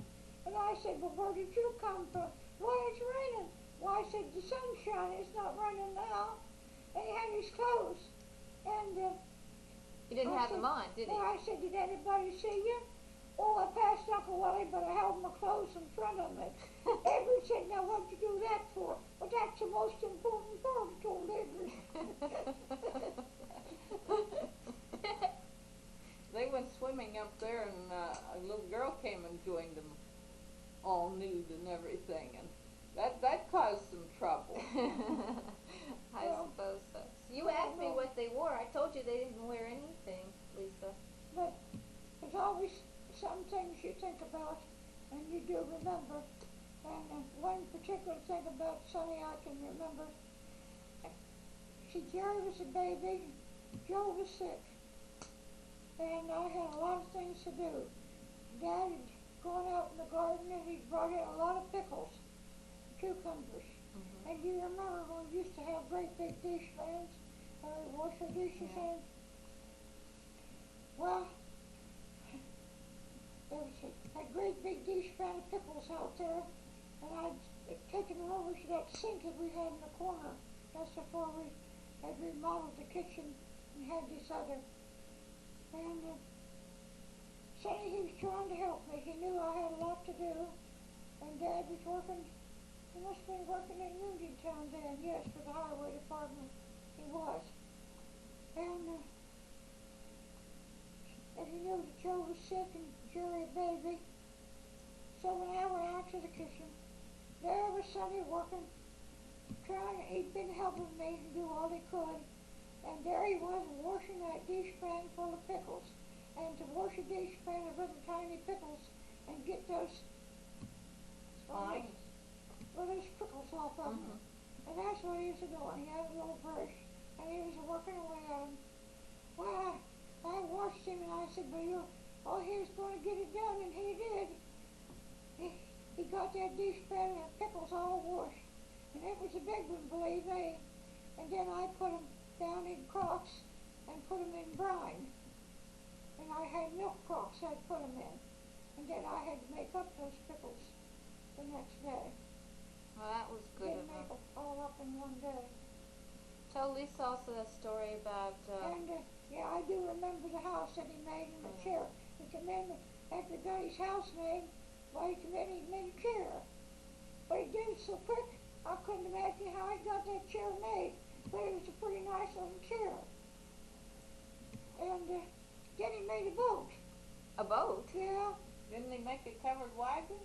And I said, well, where did you come from? Well, it's raining. Well, I said, the sun's shining, it's not raining now. And he had his clothes. And He didn't I have them said- on, did he? well, I said, did anybody see you? Oh, I passed Uncle Willie, but I held my clothes in front of me. Edward said, now what'd you do that for? Well, that's the most important part, I told Edward. They went swimming up there, and a little girl came and joined them, all nude and everything, and that caused some trouble. I Well, suppose so. You well, asked me no. what they wore. I told you they didn't wear anything, Lisa. But there's always some things you think about, and you do remember. And one particular thing about Sonny I can remember. See, Jerry was a baby, Joe was sick, and I had a lot of things to do. Dad had gone out in the garden and he brought in a lot of pickles, cucumbers. Mm-hmm. And you remember when we used to have great big dish pans, wash our dishes in? Well, there was a great big dish pan of pickles out there, and I'd taken them over to that sink that we had in the corner. That's before we had remodeled the kitchen and had this other. And Sonny, he was trying to help me. He knew I had a lot to do, and Dad was working. He must have been working in Uniontown then, yes, for the highway department. He was. And he knew that Joe was sick and Jerry a baby. So when I went out to the kitchen, there was Sonny working, he'd been helping me to do all he could. And there he was washing that dish pan full of pickles. And to wash a dish pan of little tiny pickles and get those Fine. well, those prickles off of him. And that's what he was doing. He had a little brush, and he was working away at him. Well, I watched him, and I said, well, he was going to get it done, and he did. He got that dish pan of pickles all washed, and it was a big one, believe me. And then I put them down in crocks and put them in brine. And I had milk crocks I'd put them in. And then I had to make up those pickles the next day. Well, that was good Didn't of make him. them all up in one day. Tell Lisa also that story about, And, yeah, I do remember the house that he made in the chair. He came in, after he got his house made, well, he came in, he made a chair. But he did it so quick, I couldn't imagine how he got that chair made. but it was a pretty nice little chair. And then he made a boat. A boat? Yeah, Didn't they make a covered wagon?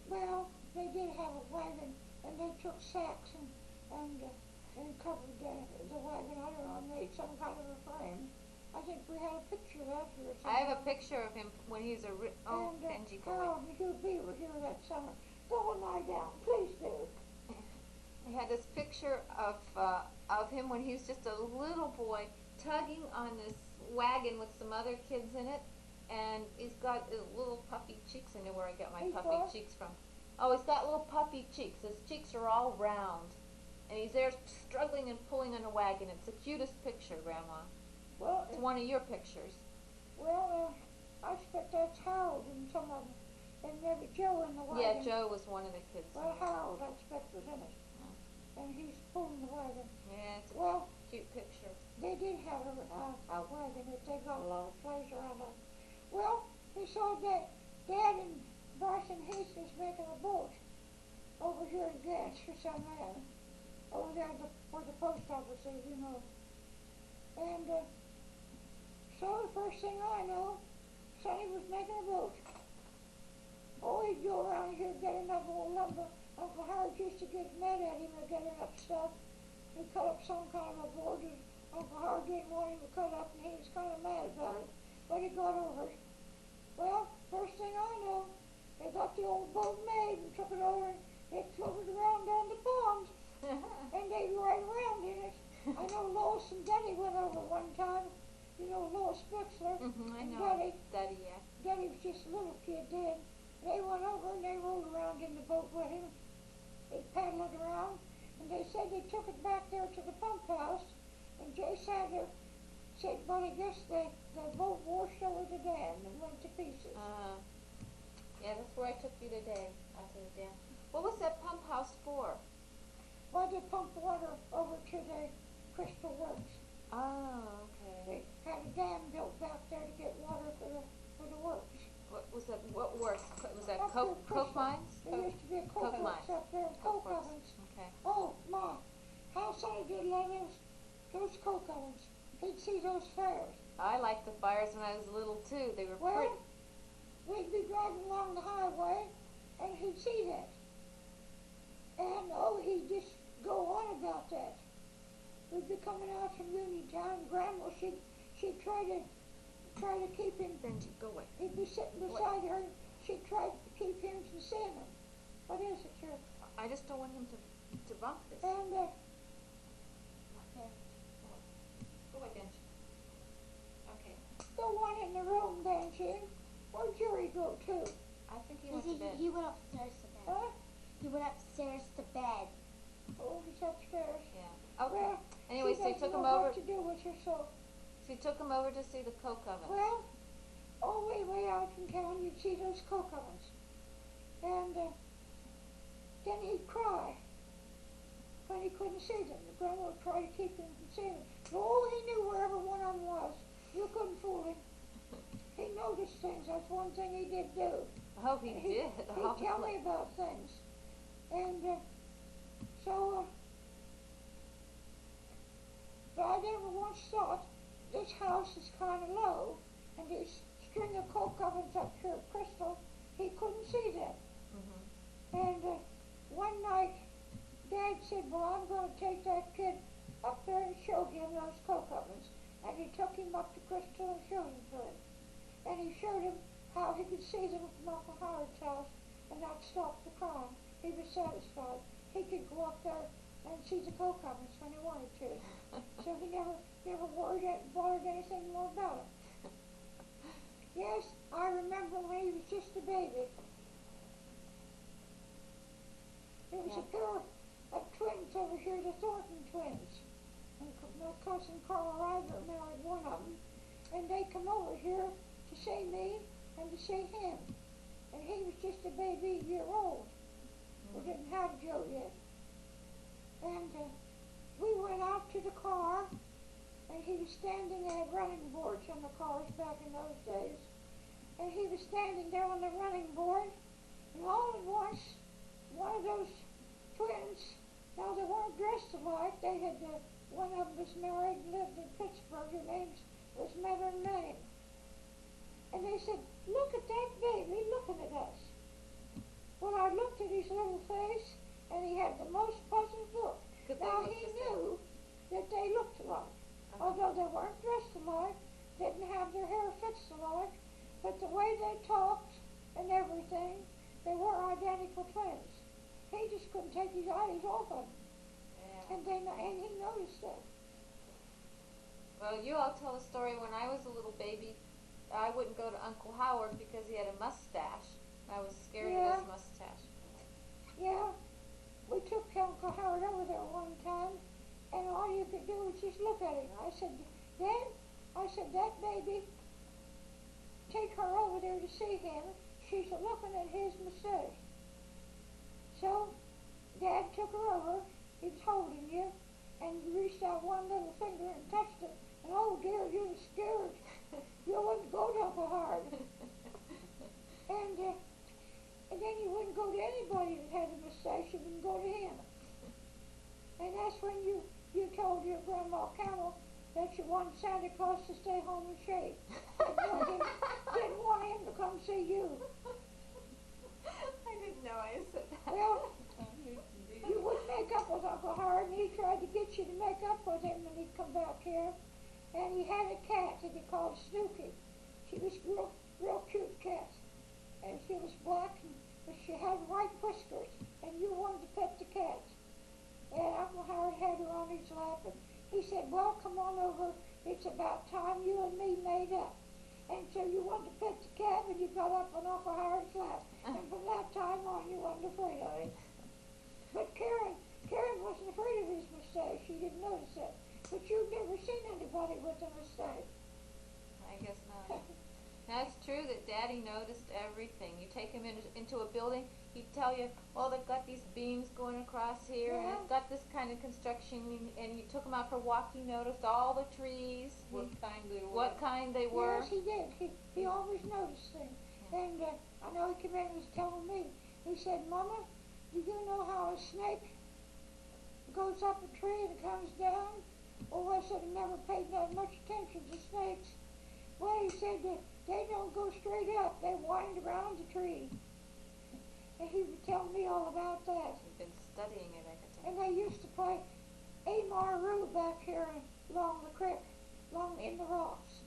well, they did have a wagon, and they took sacks and covered the wagon. I don't know, made some kind of a frame. I think we had a picture of that here I have a somewhere. picture of him when he was oh, And Benji, go away. Harold and Hugh B were here that summer. Go and lie down, please do. I had this picture of him when he was just a little boy tugging on this wagon with some other kids in it, and he's got little puffy cheeks. I know where I got my He's puffy what? cheeks from. Oh, he's got little puffy cheeks. His cheeks are all round, and he's there struggling and pulling on a wagon. It's the cutest picture, Grandma. Well, It's one of your pictures. I expect that's Harold and some of them, and maybe Joe in the wagon. Yeah, Joe was one of the kids. Well, Harold, I expect, was in it. And he's pulling the wagon. Yeah, it's a Well, cute picture. they did have a wagon that they got a lot of pleasure out of. Well, he saw that Dad and Bryce and Heath was making a boat over here in Gas for some man. Over there where the post office is, you know. And so the first thing I know, Sonny was making a boat. Oh, he'd go around here getting up old lumber. Uncle Howard used to get mad at him for getting up stuff. He cut up some kind of a board that Uncle Howard didn't want him to cut up, and he was kind of mad about it. But he got over it. Well, first thing I know, they got the old boat made and took it over, and it floated around down the pond, and they rode around in it. I know Lois and Daddy went over one time. You know Lois Bixler I and know. Daddy. Daddy, yeah. Daddy was just a little kid then. They went over and they rode around in the boat with him. They paddled around, and they said they took it back there to the pump house. And Jay Sadler said, "But I guess the boat washed over the dam and went to pieces." Yeah, that's where I took you today. Out to the dam. What was that pump house for? Well, they pumped water over to the Crystal Works. Oh, okay. They had a dam built back there to get water for the works. What was that? What works? Was that Up coke there, coke Crystal. mines? There used to be a coke Coke works mines. up there, Coke coke works. ovens. Okay. Oh, Ma, how Sonny did love those coke ovens. He'd see those fires. I liked the fires when I was little too. They were Well, pretty. we'd be driving along the highway, and he'd see that. And, oh, he'd just go on about that. We'd be coming out from Uniontown, and Grandma, she'd try to keep him. Benji, go away. He'd be sitting beside her, and she'd try to keep him from seeing him. What is it, sir? I just don't want him to bump this. And, Okay. Go away, Benji. Okay. the one in the room, Benji, where'd Jerry go to? I think he went to bed. He went upstairs to bed. Huh? He went upstairs to bed. Oh, he's upstairs. Yeah. Okay. Well, Anyway, she so he doesn't took him know over. what to do with herself. So he took him over to see the coke oven. Well, way out in town, you'd see those coke ovens. And then he'd cry when he couldn't see them. The grandma would try to keep him from seeing them. Oh, he knew where every one of them was. You couldn't fool him. He noticed things. That's one thing he did do. Oh, he did. He'd tell me about things. And but I never once thought this house is kind of low, and these string of coke ovens up here at Crystal, he couldn't see them. And one night, Dad said, "Well, I'm going to take that kid up there and show him those coke ovens." And he took him up to Crystal and showed him to him. And he showed him how he could see them from Uncle Howard's house and not stop the crime. He was satisfied. He could go up there and see the coke ovens when he wanted to. So he never bothered anything more about it. Yes, I remember when he was just a baby. There was a pair of twins over here, the Thornton twins. And my cousin Carl Ryder married one of them. And they come over here to see me and to see him. And he was just a baby, a year old. We didn't have Joe yet. And we went out to the car, and he was standing. They had running boards on the cars back in those days. And he was standing there on the running board, and all at once, one of those twins, now they weren't dressed alike, they had married and lived in Pittsburgh. Her name was Madeline Lane. And they said, look at that baby looking at us. Well, I looked at his little face, and he had the most puzzled look. Could they Now, look he the same? knew that they looked alike, although they weren't dressed alike, didn't have their hair fixed alike, but the way they talked and everything, they were identical twins. He just couldn't take his eyes off of them, and he noticed that. Well, you all tell the story when I was a little baby. I wouldn't go to Uncle Howard because he had a mustache. I was scared of his mustache. Yeah, we took Uncle Howard over there one time, and all you could do was just look at him. I said, Dad, that baby, take her over there to see him. She's looking at his mustache. So, Dad took her over. He was holding you, and you reached out one little finger and touched it. And oh dear, you were scared. You wouldn't go to Uncle Howard. And then you wouldn't go to anybody that had a mustache. You wouldn't go to him. And that's when you told your Grandma Camel that you wanted Santa Claus to stay home and shave. Didn't want him to come see you. I didn't know I said that. Well, you wouldn't make up with Uncle Howard, and he tried to get you to make up with him when he'd come back here. And he had a cat that he called Snooky. She was a real cute cat. And she was black, but she had white whiskers, and you wanted to pet the cat. And Uncle Howard had her on his lap, and he said, well, come on over. It's about time you and me made up. And so you wanted to pet the cat, and you got up on Uncle Howard's lap. And from that time on, you wasn't afraid of him. But Karen wasn't afraid of his mustache. She didn't notice that. But you've never seen anybody with a mustache. I guess not. Now, it's true that Daddy noticed everything. You take him into a building, he'd tell you, oh, they've got these beams going across here, and it's got this kind of construction, and you took him out for a walk, he noticed all the trees, What kind they were. what kind they were. Yes, he did. He always noticed things. And I know he came in and was telling me, he said, Mama, do you know how a snake goes up a tree and comes down? Oh, I said, I never paid that much attention to snakes. Well, he said that they don't go straight up. They wind around the tree. And he would tell me all about that. You've been studying it, I can tell. And they used to play Amar Roo back here along the creek, along in the rocks.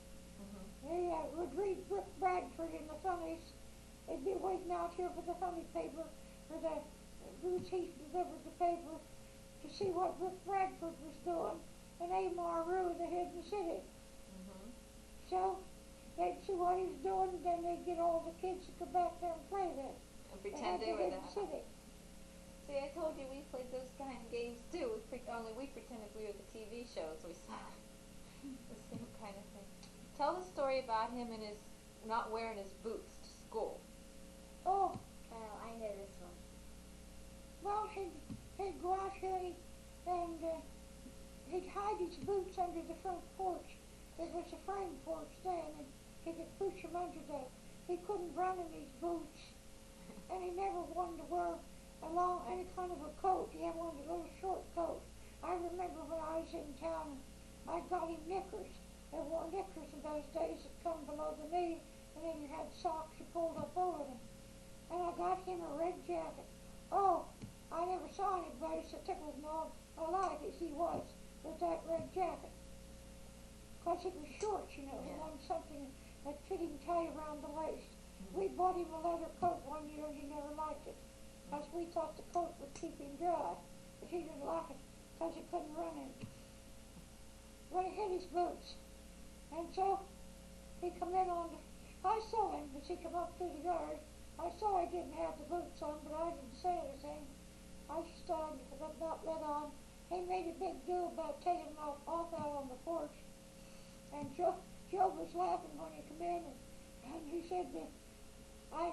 They would read Rick Bradford in the funnies. They'd be waiting out here for the funny paper, for the Bruce Heath delivered the paper to see what Rick Bradford was doing. And Amar Roo, the hidden city. So they'd see what he was doing, and then they'd get all the kids to come back there and play with. And pretend they were hidden that. city. See, I told you we played those kind of games too. Only we pretended we were the TV shows. We saw the same kind of thing. Tell the story about him and his not wearing his boots to school. Oh, Oh, I know this one. well, he'd go out here and he'd hide his boots under the front porch. It was a frame porch then, and he could push them under there. He couldn't run in his boots, and he never wanted to wear any kind of a coat. He had one of the little short coat. I remember when I was in town, I got him knickers. They wore knickers in those days that come below the knee, and then you had socks you pulled up over them. And I got him a red jacket. Oh, I never saw anybody so tickled in all my life as he was with that red jacket. Because it was short, you know. He wanted something that fit him tight around the waist. We bought him a leather coat one year and he never liked it. Because we thought the coat would keep him dry. But he didn't like it because he couldn't run in it. Well, he hit his boots. And so he come in on the... I saw him as he come up through the yard. I saw he didn't have the boots on, but I didn't say anything. I just about let on. He made a big deal about taking him off out on the porch. And Joe was laughing when he come in, and he said, I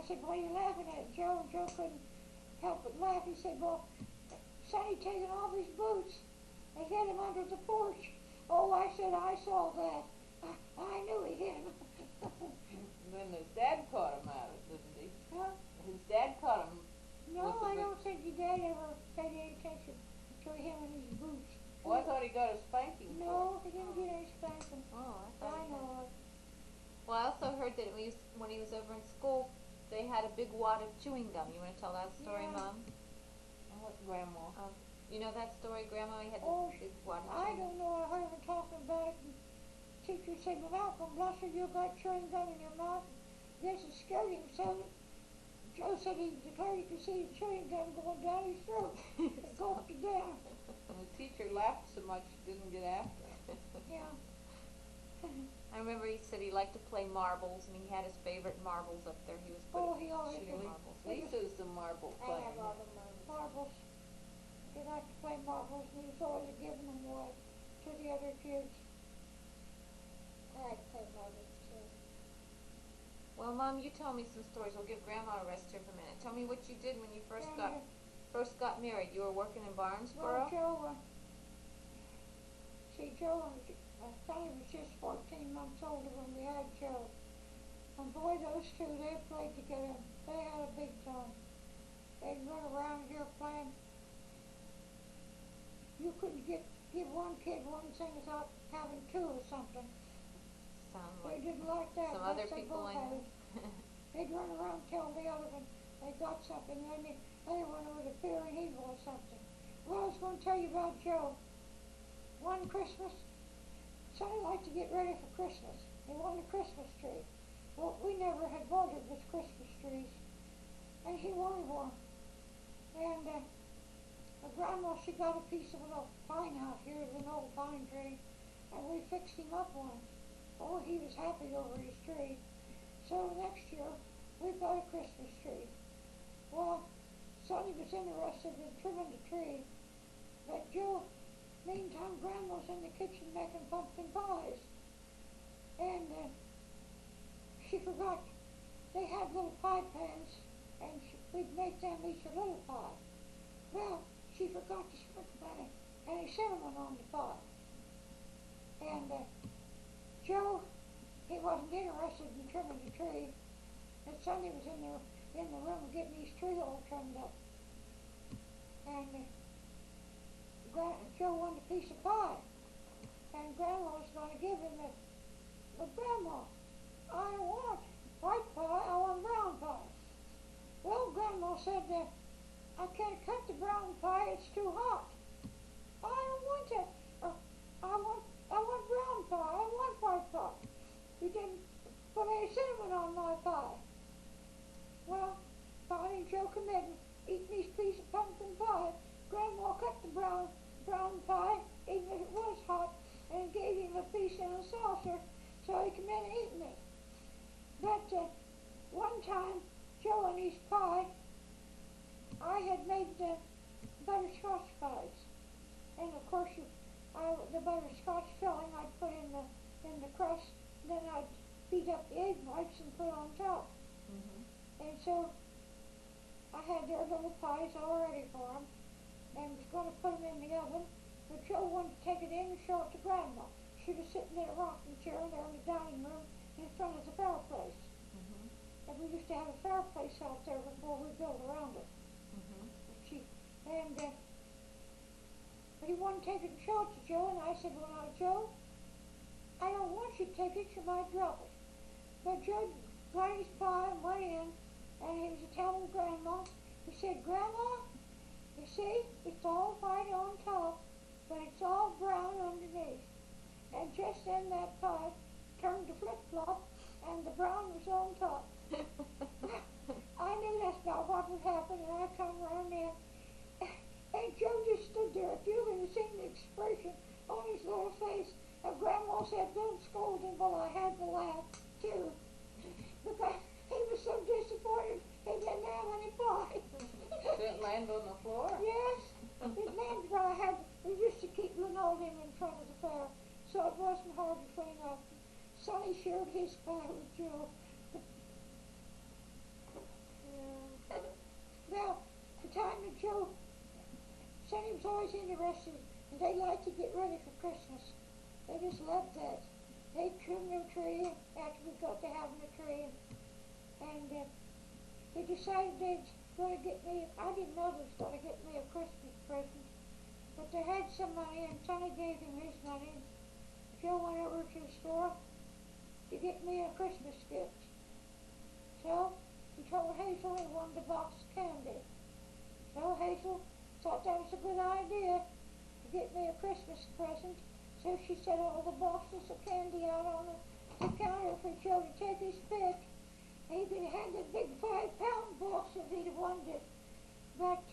said, what are you laughing at, Joe? And Joe couldn't help but laugh. He said, well, Sonny taking off his boots. They hit him under the porch. Oh, I said, I saw that. I knew he hit him. Then his dad caught him at it, didn't he? Huh? His dad caught him. No, With the I big- don't think your dad ever paid any attention to him and his boots. Well, I thought he got a spanking point that when he was over in school, they had a big wad of chewing gum. You want to tell that story, Yeah. Mom? And what Grandma? You know that story, Grandma? He had Oh, the big wad of I chewing gum. don't know, I heard her talking about it, and teacher said, well, Malcolm, bless her, you got chewing gum in your mouth. This is scared him so that Joe said he declared he could see the chewing gum going down his throat. It gulped it down. And the teacher laughed so much she didn't get after him. Yeah. I remember he said he liked to play marbles, and he had his favorite marbles up there. He was Oh, putting he always shooting did. marbles. Lisa's the marble I player. have all the marbles. Marbles. He liked to play marbles, and he was always giving them away to the other kids. I like to play marbles too. Well, Mom, you tell me some stories. We'll give Grandma a rest here for a minute. Tell me what you did when you first got married. You were working in Barnesboro. Well, Joe, Joe and Sonny was just 14 months older when we had Joe. And boy, those two, they played together. They had a big time. They'd run around here playing. You couldn't give one kid one thing without having two or something. Sound They like didn't like that. some Once other they people both I had know. it, they'd run around and tell the other one they got something, and then the other one would appear and he was something. Well, I was going to tell you about Joe. One Christmas, Sonny liked to get ready for Christmas. He wanted a Christmas tree. Well, we never had bothered with Christmas trees, and he wanted one. And my grandma, she got a piece of an old pine out here, an old pine tree, and we fixed him up one. Oh, he was happy over his tree. So next year, we got a Christmas tree. Well, Sonny was interested in trimming the tree, but Joe, meantime, Grandma's in the kitchen making pumpkin pies. And she forgot, they had little pie pans, and we'd make them each a little pie. Well, she forgot to sprinkle any cinnamon on the pie. And Joe, he wasn't interested in trimming the tree, and Sonny was in the room getting his tree all trimmed up. And Joe wanted a piece of pie, and Grandma was going to give him it. But Grandma, I don't want white pie, I want brown pie. Well, Grandma said that I can't cut the brown pie, it's too hot. I don't want it. I want brown pie, I want white pie. You didn't put any cinnamon on my pie. Well, finally Joe come in, eating his piece of pumpkin pie. Grandma cut the brown pie, even if it was hot, and gave him a piece in a saucer so he come in and eat me. But one time, Joe and his pie, I had made the butterscotch pies. And of course, the butterscotch filling I'd put in the crust, then I'd beat up the egg whites and put on top. Mm-hmm. And so I had their little pies all ready for them, and was going to put them in the oven. But Joe wanted to take it in and show it to Grandma. She was sitting in a rocking chair there in the dining room in front of the fireplace. Mm-hmm. And we used to have a fireplace out there before we built around it. Mm-hmm. But he wanted to take it and show it to Joe, and I said, well, now, Joe, I don't want you to take it, you might drop it. But Joe got his pie and went in, and he was telling Grandma, he said, Grandma, you see, it's all white on top, but it's all brown underneath. And just then that pie turned to flip-flop, and the brown was on top. I knew that's about what would happen, and I come running in. And Joe just stood there. If you could have seen the expression on his little face, and Grandma said, don't scold him, but I had to laugh, too. Because he was so disappointed he didn't have any pie. Did it land on the floor? Yes, it landed, but we used to keep linoleum in front of the fire, so it wasn't hard to clean up. Sonny shared his pie with Joe. Now, the time that Joe, Sonny was always interested, and they liked to get ready for Christmas. They just loved that. They'd trim their tree after we got to having a tree, and they decided they was going to get me, I didn't know they was going to get me a Christmas present, but they had some money, and Sonny gave him his money. Joe went over to the store to get me a Christmas gift. So he told Hazel he wanted a box of candy. So Hazel thought that was a good idea to get me a Christmas present. So she set all the boxes of candy out on the counter for Joe to take his pick. He could have had the big 5-pound box if he'd have wanted it. But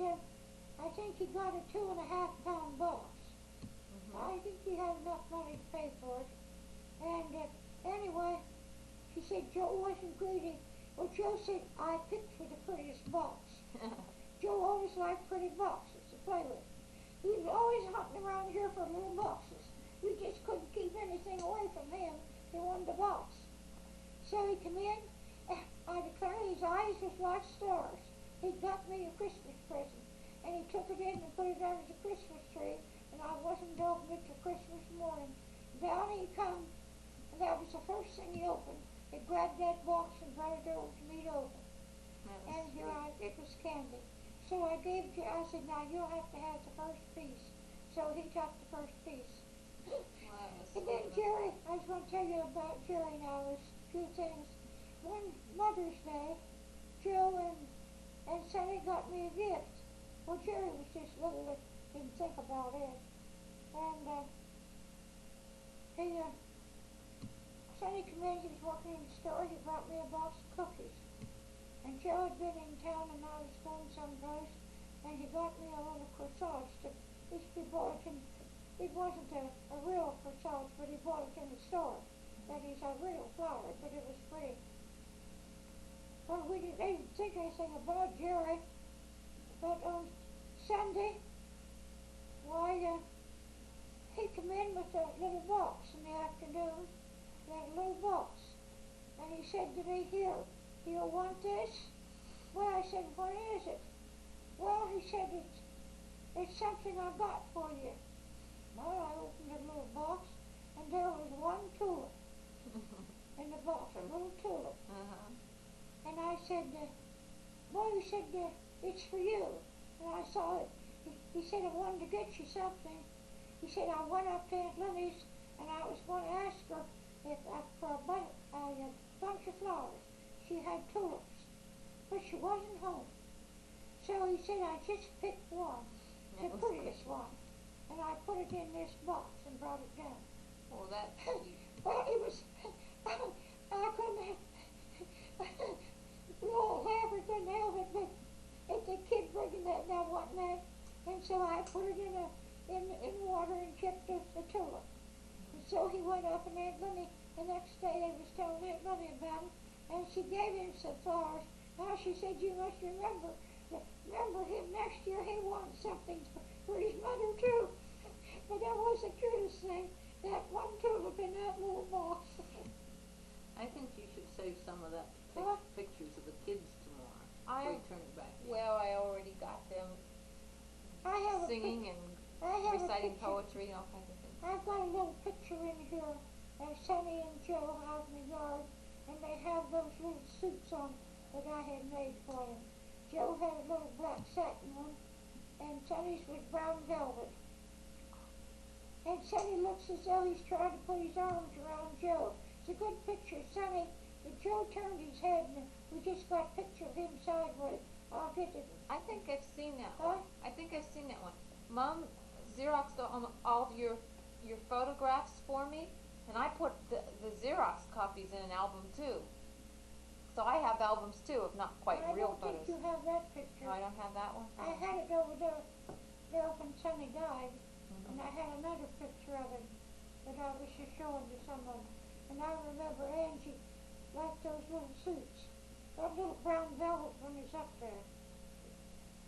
I think he got a 2.5-pound box. I think he had enough money to pay for it. And anyway, she said Joe wasn't greedy. Well, Joe said, I picked for the prettiest box. Joe always liked pretty boxes to play with. He was always hunting around here for little boxes. We just couldn't keep anything away from him. He wanted a box. So he come in. I declare his eyes was like stars. He got me a Christmas present. And he took it in and put it under the Christmas tree. And I wasn't to open it till Christmas morning. Down he come. And that was the first thing he opened. He grabbed that box and brought it over to me to open. And here it was candy. So I said, now you'll have to have the first piece. So he took the first piece. And then Jerry, I was going to tell you about Jerry now. There's a few things. One Mother's Day, Joe and Sonny got me a gift. Well, Jerry was just little, didn't think about it. And Sonny came in, he was working in the store, he brought me a box of cookies. And Joe had been in town and I was going someplace, and he got me a little corsage that he bought it in. It wasn't a real corsage, but he bought it in the store. That is a real flower, but it was free. Well, they didn't think anything about Jerry, but on Sunday, why, he come in with a little box in the afternoon, that little box, and he said to me, here, do you want this? Well, I said, what is it? Well, he said, it's something I got for you. Well, I opened the little box, and there was one tulip in the box, a little tulip. And I said, well, he said, it's for you. And I saw it. He said, I wanted to get you something. He said, I went up to Aunt Lily's, and I was going to ask her if for a bunch of flowers. She had tulips, but she wasn't home. So he said, I just picked one, the prettiest one. And I put it in this box and brought it down. Well, that's sweet. Well, it was, I couldn't, we all laughed, we couldn't help it, but it's a kid bringing that now, wasn't that? And so I put it in water and kept the tulip. And so he went up, and Aunt Lindy, the next day they was telling Aunt Lindy about him, and she gave him some flowers. Now she said, you must remember him next year, he wants something for his mother too. But that was the cutest thing, that one tulip in that little box. I think you should save some of that to take Huh? pictures of the kids tomorrow. I- Before you turn it back. Well, I already got them I have singing and I have reciting a picture. poetry and all kinds of things. I've got a little picture in here of Sonny and Joe out in the yard, and they have those little suits on that I had made for them. Joe had a little black satin one, and Sonny's was brown velvet. And Sonny looks as though he's trying to put his arms around Joe. It's a good picture. Sonny, Joe turned his head, and we just got a picture of him sideways. I'll get it. I think I've seen that Huh? one. I think I've seen that one. Mom Xeroxed all of your photographs for me, and I put the Xerox copies in an album too. So I have albums too, of not quite I real don't think photos. you have that picture. No, I don't have that one. I had it over there when Sonny died, and I had another picture of him that I was just showing to someone. And I remember Angie liked those little suits. That little brown velvet one is up there.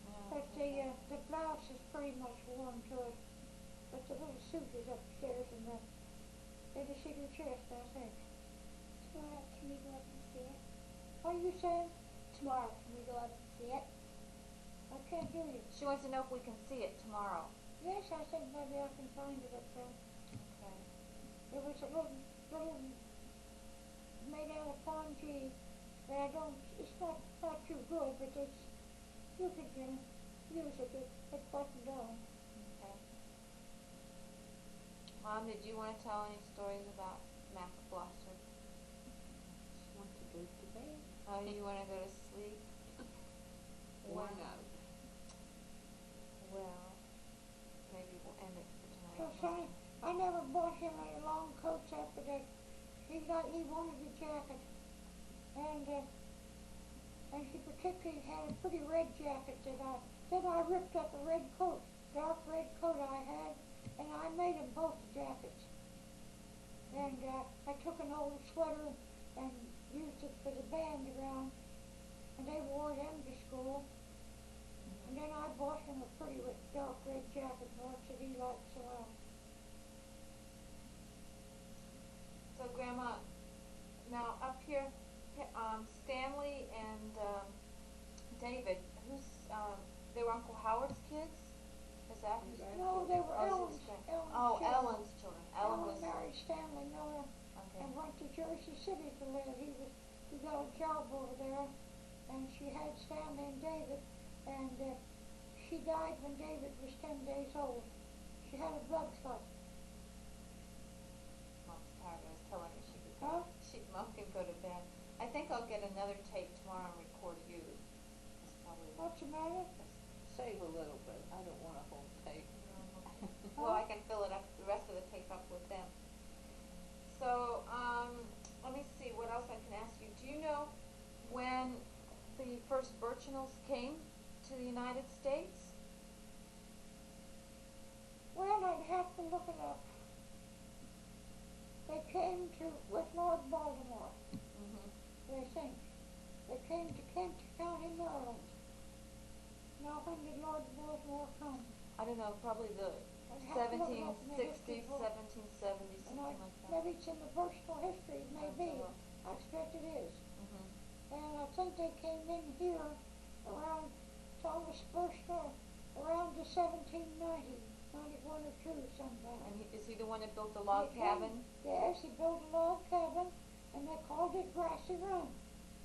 Yeah. But the blouse is pretty much worn to it. But the little suit is upstairs in the cedar chest, I think. Tomorrow, can we go up and see it? What are you saying? Tomorrow, can we go up and see it? I can't hear you. She wants to know if we can see it tomorrow. Yes, I think maybe I can find it up there. Okay. It was a little made out of pongee that it's not too good, but you could use it. It's buttoned on. Okay. Mom, did you want to tell any stories about Mac Blosser? Just want to go to bed. Oh, you wanna go to sleep? Worn Wow. out. Well, maybe we'll end it for tonight. So Sonny, I never bought him any long coats after that. He wanted a jacket. And he particularly had a pretty red jacket that I ripped up a red coat, dark red coat I had, and I made them both jackets. And I took an old sweater and used it for the band around, and they wore them to school. And then I bought him a pretty dark red jacket, Mark, that he liked so well. So Grandma, now up here, Stanley and David, they were Uncle Howard's kids? Is that who's? No, they were Oh, Ellen's. is it Ellen's Oh, children. Ellen's children. Ellen Ellen was, married Stanley Miller okay. and went to Jersey City to live. He got a job over there, and she had Stanley and David, and she died when David was 10 days old. She had a blood clot. Mom's tired. I was telling her she could Huh? Mom can go to bed. I think I'll get another tape tomorrow and record you. That's probably What's the matter? Save a little bit. I don't want a whole tape. Well, I can fill it up, the rest of the tape up with them. So, let me see what else I can ask you. Do you know when the first Birchinals came to the United States? Well, I'd have to look it up. They came with Lord Baltimore, Mm-hmm. I think. They came to Kent County, Maryland. Now, when did Lord Baltimore come? I don't know, probably the I'd have to look it up in the 1760s, history book. 1770s, And something like that. maybe it's in the personal history, it may be. Well. I expect it is. Mm-hmm. And I think they came in here around Thomas Birchnell around the 1790, 91 or 2 sometime. And is he the one that built the log He cabin? Yes, he built a log cabin, and they called it Grassy Run.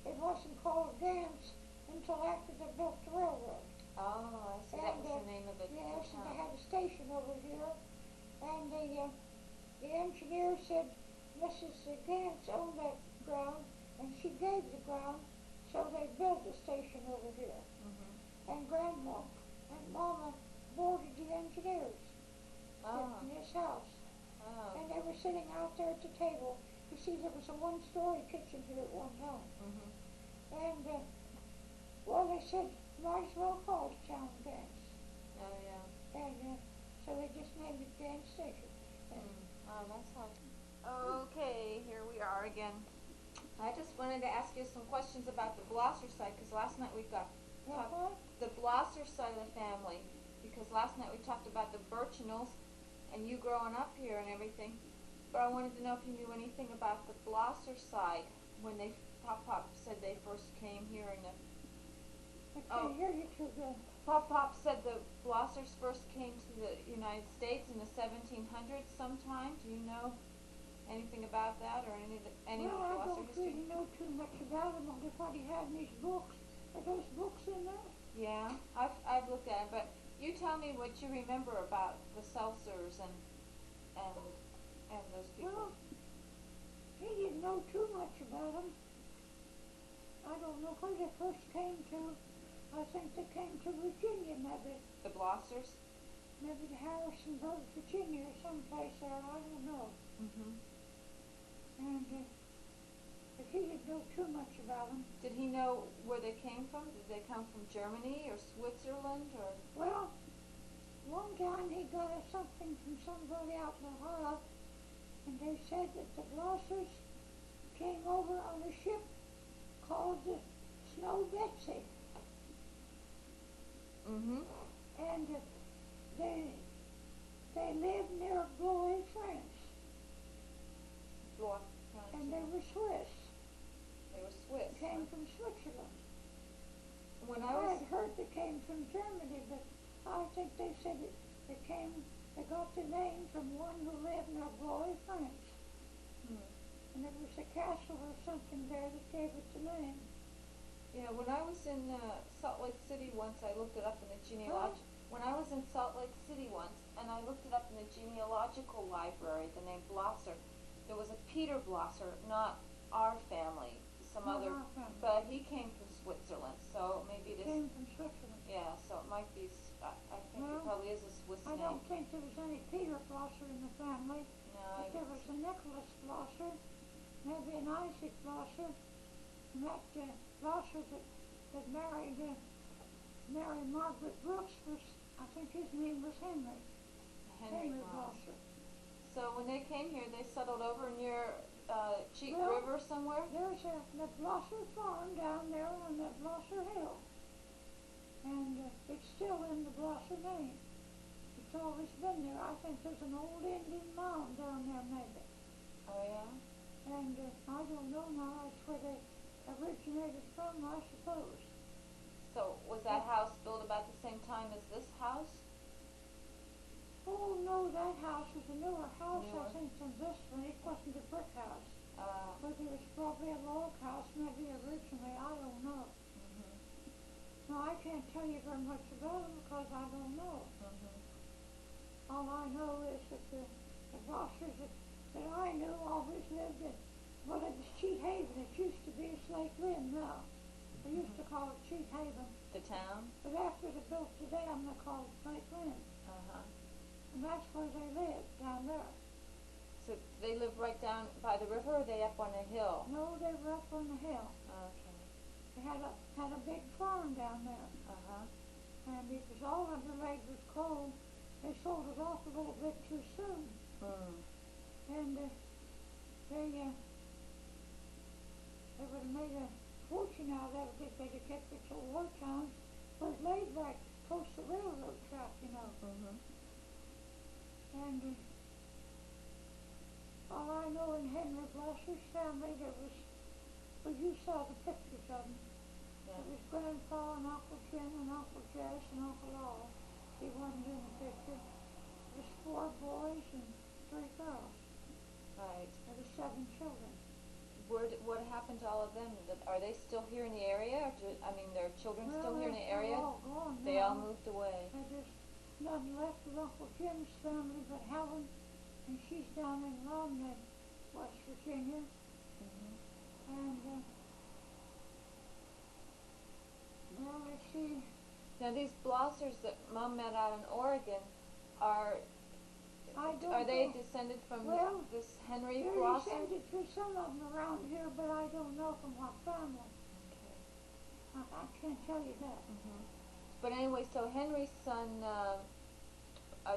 It wasn't called Gants until after they built the railroad. Oh, I see, that was the name of it. Yes, and they had a station over here, and the engineer said Mrs. Gants owned that ground, and she gave the ground, so they built the station over here. Mm-hmm. And Grandma and Mama boarded the engineers Oh, in this house. oh. And they were sitting out there at the table. You see, there was a one-story kitchen here at one time. Mm-hmm. And, well, they said, might as well call the town Gants. Oh, yeah. And so they just named it Gants Station. And Oh, that's how. Okay, here we are again. I just wanted to ask you some questions about the Blosser side, because last night we got what? the Blosser side of the family, because last night we talked about the Birchinals and you growing up here and everything. But I wanted to know if you knew anything about the Blosser side when Pop said they first came here in the. I Oh. can't hear you too good. Pop said the Blossers first came to the United States in the 1700s sometime. Do you know anything about that or any of the Well, I Blosser don't history? really know too much about them. Only what he had in his books. Are those books in there? Yeah, I've looked at it, but you tell me what you remember about the Seltzers and those people. Well, he didn't know too much about them. I don't know where they first came to. I think they came to Virginia, maybe. The Blossers. Maybe to Harrisonburg, Virginia, or someplace there. I don't know. Mhm. And but he didn't know too much about them. Did he know where they came from? Did they come from Germany or Switzerland or? Well, one time he got something from somebody out in Ohio, and they said that the Blossers came over on a ship called the Snow Betsy, Mhm. and they lived near Blois, France, and they were Swiss. They were Swiss. Came from Switzerland. When I I was had heard they came from Germany, but I think they said they got the name from one who lived near Blois, France. And it was a castle or something there that gave it the name. Yeah, when I was in Salt Lake City once, I looked it up in the genealogy. When I was in Salt Lake City once, and I looked it up in the genealogical library, the name Blosser, there was a Peter Blosser, not our family. some Not other, our family. but he came from Switzerland, so maybe this, Came from Switzerland. yeah, so it might be, I think it Well, probably is a Swiss I name. don't think there was any Peter Blosser in the family, No, but there was a Nicholas Blosser, maybe an Isaac Blosser, and that Blosser that married Mary Margaret Brooks was, I think his name was Henry. Henry Ross. Blosser. So when they came here, they settled over near Cheat Well, River somewhere? There's the Blosser farm down there on the Blosser Hill. And it's still in the Blosser name. It's always been there. I think there's an old Indian mound down there maybe. Oh yeah? And I don't know now, that's where they originated from, I suppose. So was that house built about the same time as this house? Oh no, that house was a newer house, Newer. I think, than this one. It wasn't a brick house. Uh, But it was probably a log house, maybe originally, I don't know. mhm, No, I can't tell you very much about it because I don't know. mhm. All I know is that the Blossers that I knew always lived at, well, it was Cheat Haven. It used to be Slate Lynn now. They used to call it Cheat Haven. The town? But after they built the dam, they called it Slate Lynn. Uh-huh. And that's where they lived, down there. So they live right down by the river, or are they up on a hill? No, they were up on the hill. Okay. They had a big farm down there. Uh-huh. And it was all underlaid with coal. They sold it off a little bit too soon. Hmm. And they would have made a fortune out of it if they'd have kept it till wartime. But it laid right close to the railroad track, you know. Mhm. And all I know in Henry Blosser's family, there was, well, you saw the pictures of them. Yeah. It was Grandpa and Uncle Jim and Uncle Jess and Uncle Al. He wasn't in the picture. There was 4 boys and 3 girls. Right. There were 7 children. What happened to all of them? Are they still here in the area? Or their children still here in the area? They're all gone They all now. moved away. There's nothing left of Uncle Jim's family but Helen, and she's down in Romney, West Virginia. Mhm. And, well, let's see. Now these Blossers that Mom met out in Oregon are I don't are they know. descended from Well, this Henry They're Blosser? descended through some of them around here, but I don't know from what family. Okay. I can't tell you that. Mhm. But anyway, so Henry's son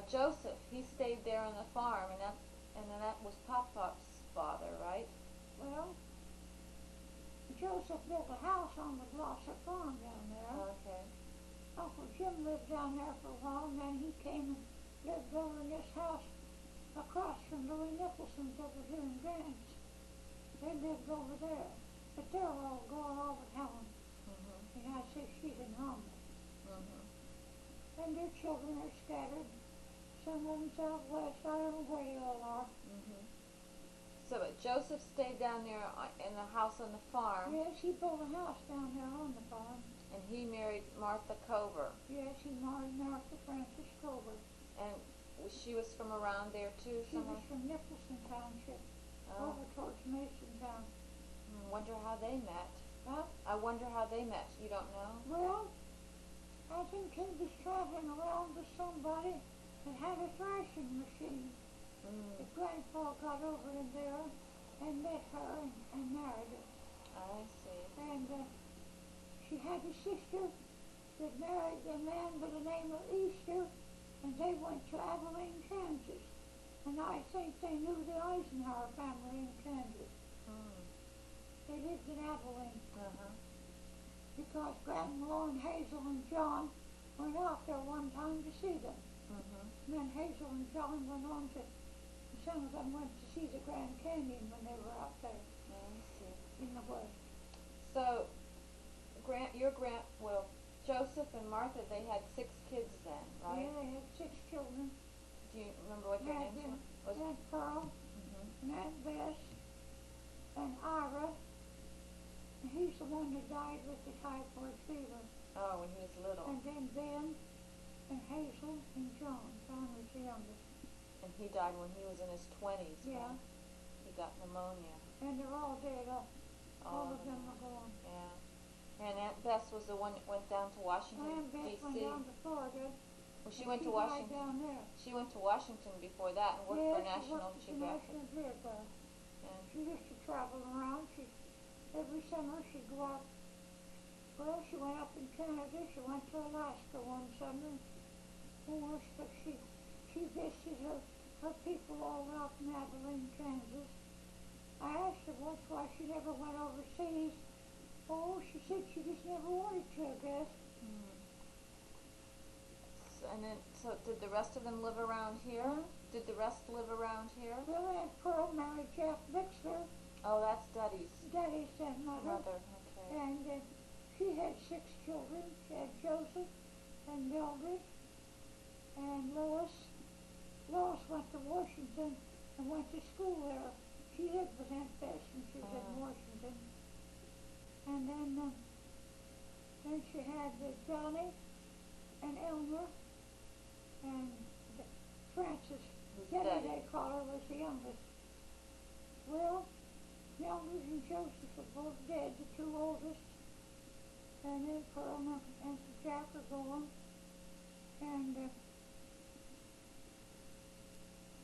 Joseph, he stayed there on the farm, and then that was Pop-Pop's father, right? Well, Joseph built a house on the Blosser farm down there. Okay. Uncle Jim lived down there for a while, and then he came and lived over in this house across from Louis Nicholson's over here in Grants. They lived over there. But they're all gone, all but Helen. Mhm. They had 6 sheep in Humble. Mhm. And their children are scattered. Some of them out west. I don't know where they all are. Mhm. So Joseph stayed down there in the house on the farm, Yes, he built a house down there on the farm. and he married Martha Cover, Yes, he married Martha Francis Colbert. and she was from around there too. She was from Nicholson Township, Oh, over towards Masontown. wonder how they met. Huh? I wonder how they met. You don't know? Well, I think he was traveling around with somebody that had a thrashing machine. Mm, His grandpa got over in there and met her and married her. I see. And she had a sister that married a man by the name of Easter, and they went to Abilene, Kansas. And I think they knew the Eisenhower family in Kansas. Mm. They lived in Abilene Uh-huh. because Grandma and Hazel and John went out there one time to see them. Mhm. And then Hazel and John went on to, some of them went to see the Grand Canyon when they were out there I see. in the west. So, Joseph and Martha, they had 6 kids then, right? Yeah, they had 6 children. Do you remember what their names were? Aunt Pearl, Mhm. and Aunt Bess, and Ira. And he's the one that died with the typhoid fever. Oh, when he was little. And then Ben, and Hazel, and John. John was the youngest. And he died when he was in his 20s. Yeah. Right? He got pneumonia. And they're all dead. All of them are gone. Yeah. And Aunt Bess was the one that went down to Washington, Aunt Bess went D.C. down to Florida. Well, she and went to died Washington. down there. She went to Washington before that and worked for Yes, she National worked for Geographic. National Geographic. Yeah. She used to travel around. Every summer she'd go out. Well, she went up in Canada. She went to Alaska one summer. But she visited her people all out in Abilene, Kansas. I asked her once why she never went overseas. Oh, she said she just never wanted to, I guess. So did the rest of them live around here? Huh? Did the rest live around here? Well, Aunt Pearl married Jeff Bixler, Oh, that's Duddy's Daddy's stepmother. mother. Okay. And she had 6 children. She had Joseph and Mildred and Lois. Lois went to Washington and went to school there. She lived with Aunt Bess when she was in Washington. And then she had Johnny and Elmer and Frances. Who's Debbie, Daddy? they call her, was the youngest. Well, Mildred and Joseph are both dead, the 2 oldest. And then Pearl and Jack are gone. And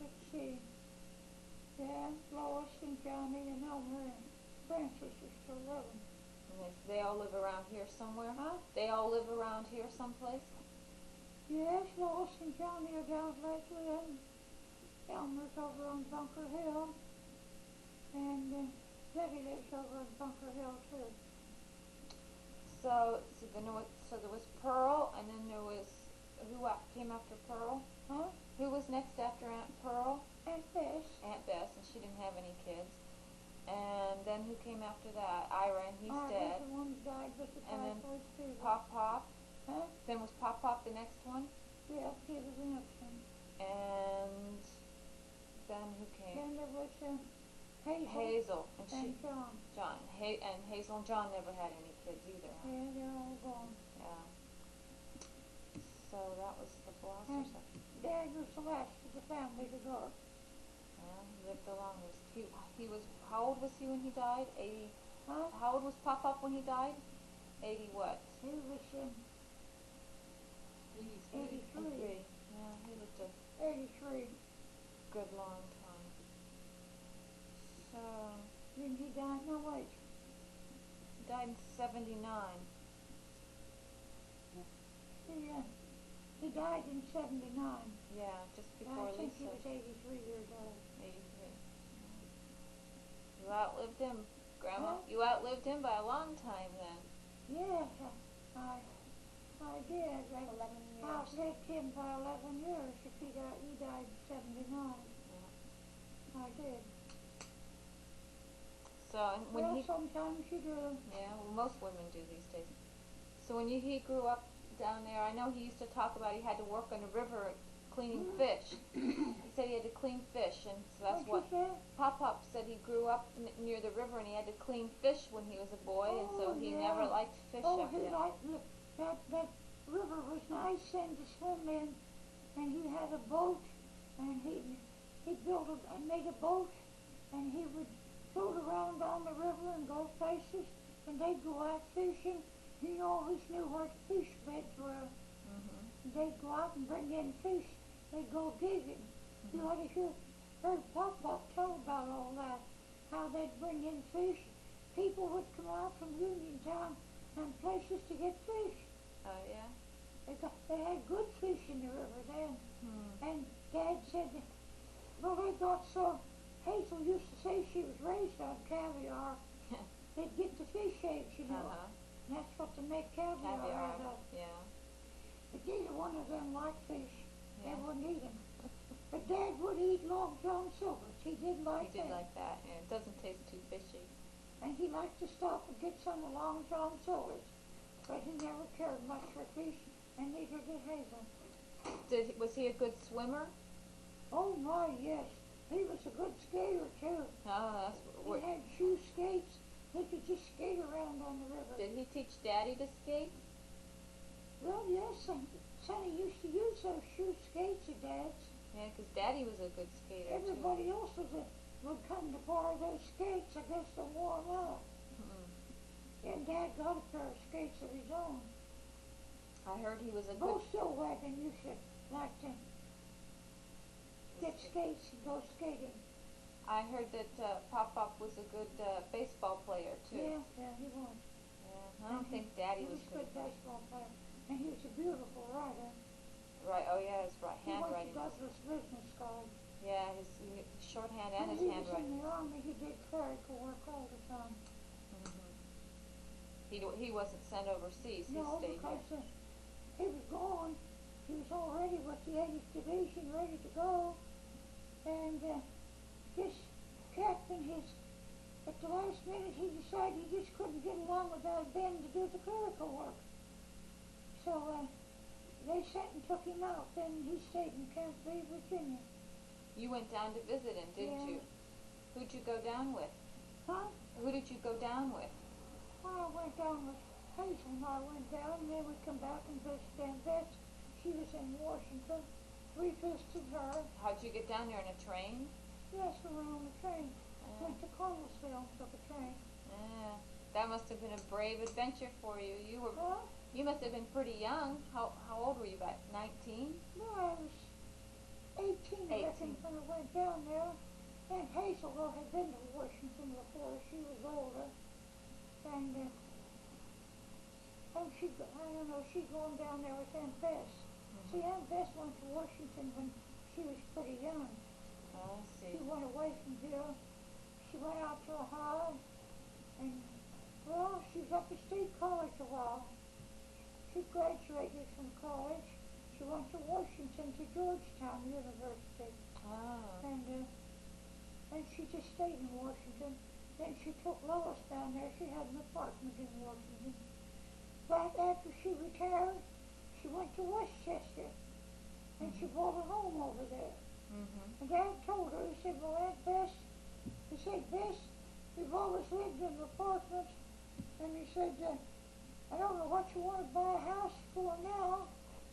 let's see. Yeah, Lois and Johnny and Elmer and Frances are still living. And they all live around here somewhere? Huh? They all live around here someplace? Yes, Lois and Johnny are down at Lake Lynn. Elmer's over on Bunker Hill. And Debbie lives over on Bunker Hill too. So there was Pearl, and then there was, came after Pearl? Huh? Who was next after Aunt Pearl? Aunt Bess. Aunt Bess, and she didn't have any kids. And then who came after that? Ira, and he's dead. The one who died with the And then typhoid fever. Pop. Huh? Then was Pop the next one? Yeah, he was the next one. And then who came? Then there was Hazel. Hazel. And John. John. And Hazel and John never had any kids either. Huh? Yeah, they're all gone. Yeah. So that was the Blossers. Dad was the last of the family to go. Yeah, he lived the longest. He was, how old was he when he died? 80. Huh? How old was Pop when he died? 80 what? He was 83. 83. Yeah, he lived a 83. good long time. So, Then he died, no wait. he died in 79. He died in 79. Yeah, just before I think Lisa. he was 83 years old. 83. You outlived him, Grandma. Huh? You outlived him by a long time then. Yes, I did. 11 years. I outlived him by 11 years. If he died in 79. I did. So, and when Well, he, sometimes you do. yeah, well, most women do these days. So when he grew up down there, I know he used to talk about he had to work on the river cleaning fish. He said he had to clean fish, and so that's what What'd you say? Pop said. He grew up near the river, and he had to clean fish when he was a boy, and so Oh, he yeah. never liked fish Oh, after he that. liked that river was nice and to swim in, and he had a boat, and he made a boat, and he would float around on the river and go places, and they'd go out fishing. He always knew where the fish beds were. They'd go out and bring in fish. They'd go digging. You ought to heard Pop tell about all that, how they'd bring in fish. People would come out from Uniontown and places to get fish. Oh yeah. They had good fish in the river then. And Dad said, well, they got so, Hazel used to say she was raised on caviar. They'd get the fish eggs, you know. And that's what they make caviar out of. Yeah. But neither one of them liked fish. They Yeah. wouldn't eat them. But Dad would eat Long John Silvers. He did like He did that. like that. Yeah, it doesn't taste too fishy. And he liked to stop and get some of Long John Silvers. But he never cared much for fish, and neither did Hazel. Was he a good swimmer? Oh my, yes. He was a good skater too. Oh, that's He had shoe skates. He could just skate around on the river. Did he teach Daddy to skate? Well, yes, and Sonny used to use those shoe skates of Dad's. Yeah, 'cause Daddy was a good skater Everybody else would come to borrow those skates, I guess, to warm up. too. And Dad got a pair of skates of his own. I heard he was a good. Both still wagon, you should like to get skates and go skating. I heard that Pop was a good baseball player too. Yeah, he was. Yeah, I don't think Daddy He was was a good. good baseball player. And he was a beautiful writer. Right. Oh yeah, his right He went handwriting. to Douglas Business College. Yeah, his shorthand and When his he was in handwriting. the Army, he did clerical work all the time. He wasn't sent overseas. He No, stayed because here. he was gone. He was already with the 80th Division, ready to go. And this captain, at the last minute, he decided he just couldn't get along without Ben to do the clerical work. So they sent and took him out. Then he stayed in Camp B, Virginia. You went down to visit him, didn't Yeah. you? Who'd you go down with? Huh? Who did you go down with? Well, I went down with Hazel and I went down, and then we come back and visited Aunt Beth. She was in Washington. We visited her. How'd you get down there in a train? Yes, we were on the train. Uh, Went to Connellsville, took a train. that must have been a brave adventure for you. Huh? You must have been pretty young. How old were you? About 19? No, I was 18, I reckon, 18. when I went down there. And Hazel, though, had been to Washington before. She was older. And I don't know, she'd gone down there with Aunt Bess. See, Aunt Bess went to Washington when she was pretty young. Oh, I see. She went away from here. She went out to Ohio. And, well, she was up at State College a while. She graduated from college. She went to Washington, to Georgetown University. Oh. And she just stayed in Washington. Then she took Lois down there. She had an apartment in Washington. But after she retired, she went to Westchester. And she bought a home over there. And Dad told her, he said, well, Aunt Bess, he said, Bess, we've always lived in an apartment. And he said, I don't know what you want to buy a house for now,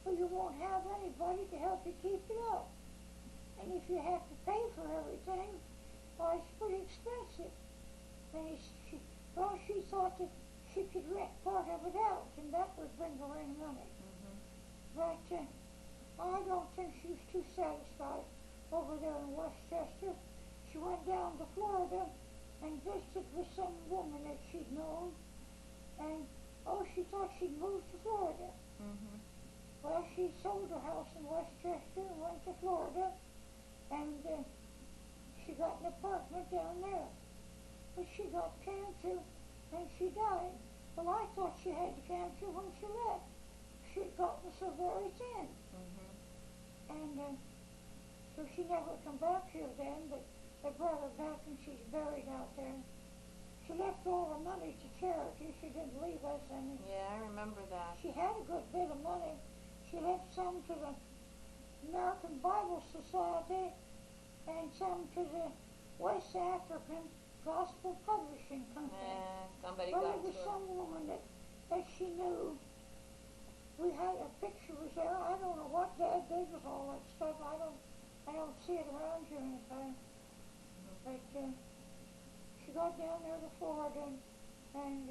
but you won't have anybody to help you keep it up. And if you have to pay for everything, well, it's pretty expensive. And she thought that she could rent part of it out, and that would bring her in money. But I don't think she was too satisfied over there in Westchester. She went down to Florida and visited with some woman that she'd known, and she thought she'd moved to Florida. Well, she sold her house in Westchester and went to Florida, and she got an apartment down there. But she got cancer, and she died. Well, I thought she had cancer when she left. She'd gotten so very thin. And so she never come back here then, but they brought her back and she's buried out there. She left all her money to charity. She didn't leave us any. Yeah, I remember that. She had a good bit of money. She left some to the American Bible Society and some to the West African Gospel Publishing Company. Somebody Well, got there was to her. some woman that she knew. We had a picture was there. I don't know what Dad did with all that stuff. I don't see it around here anything. But she got down there to Florida and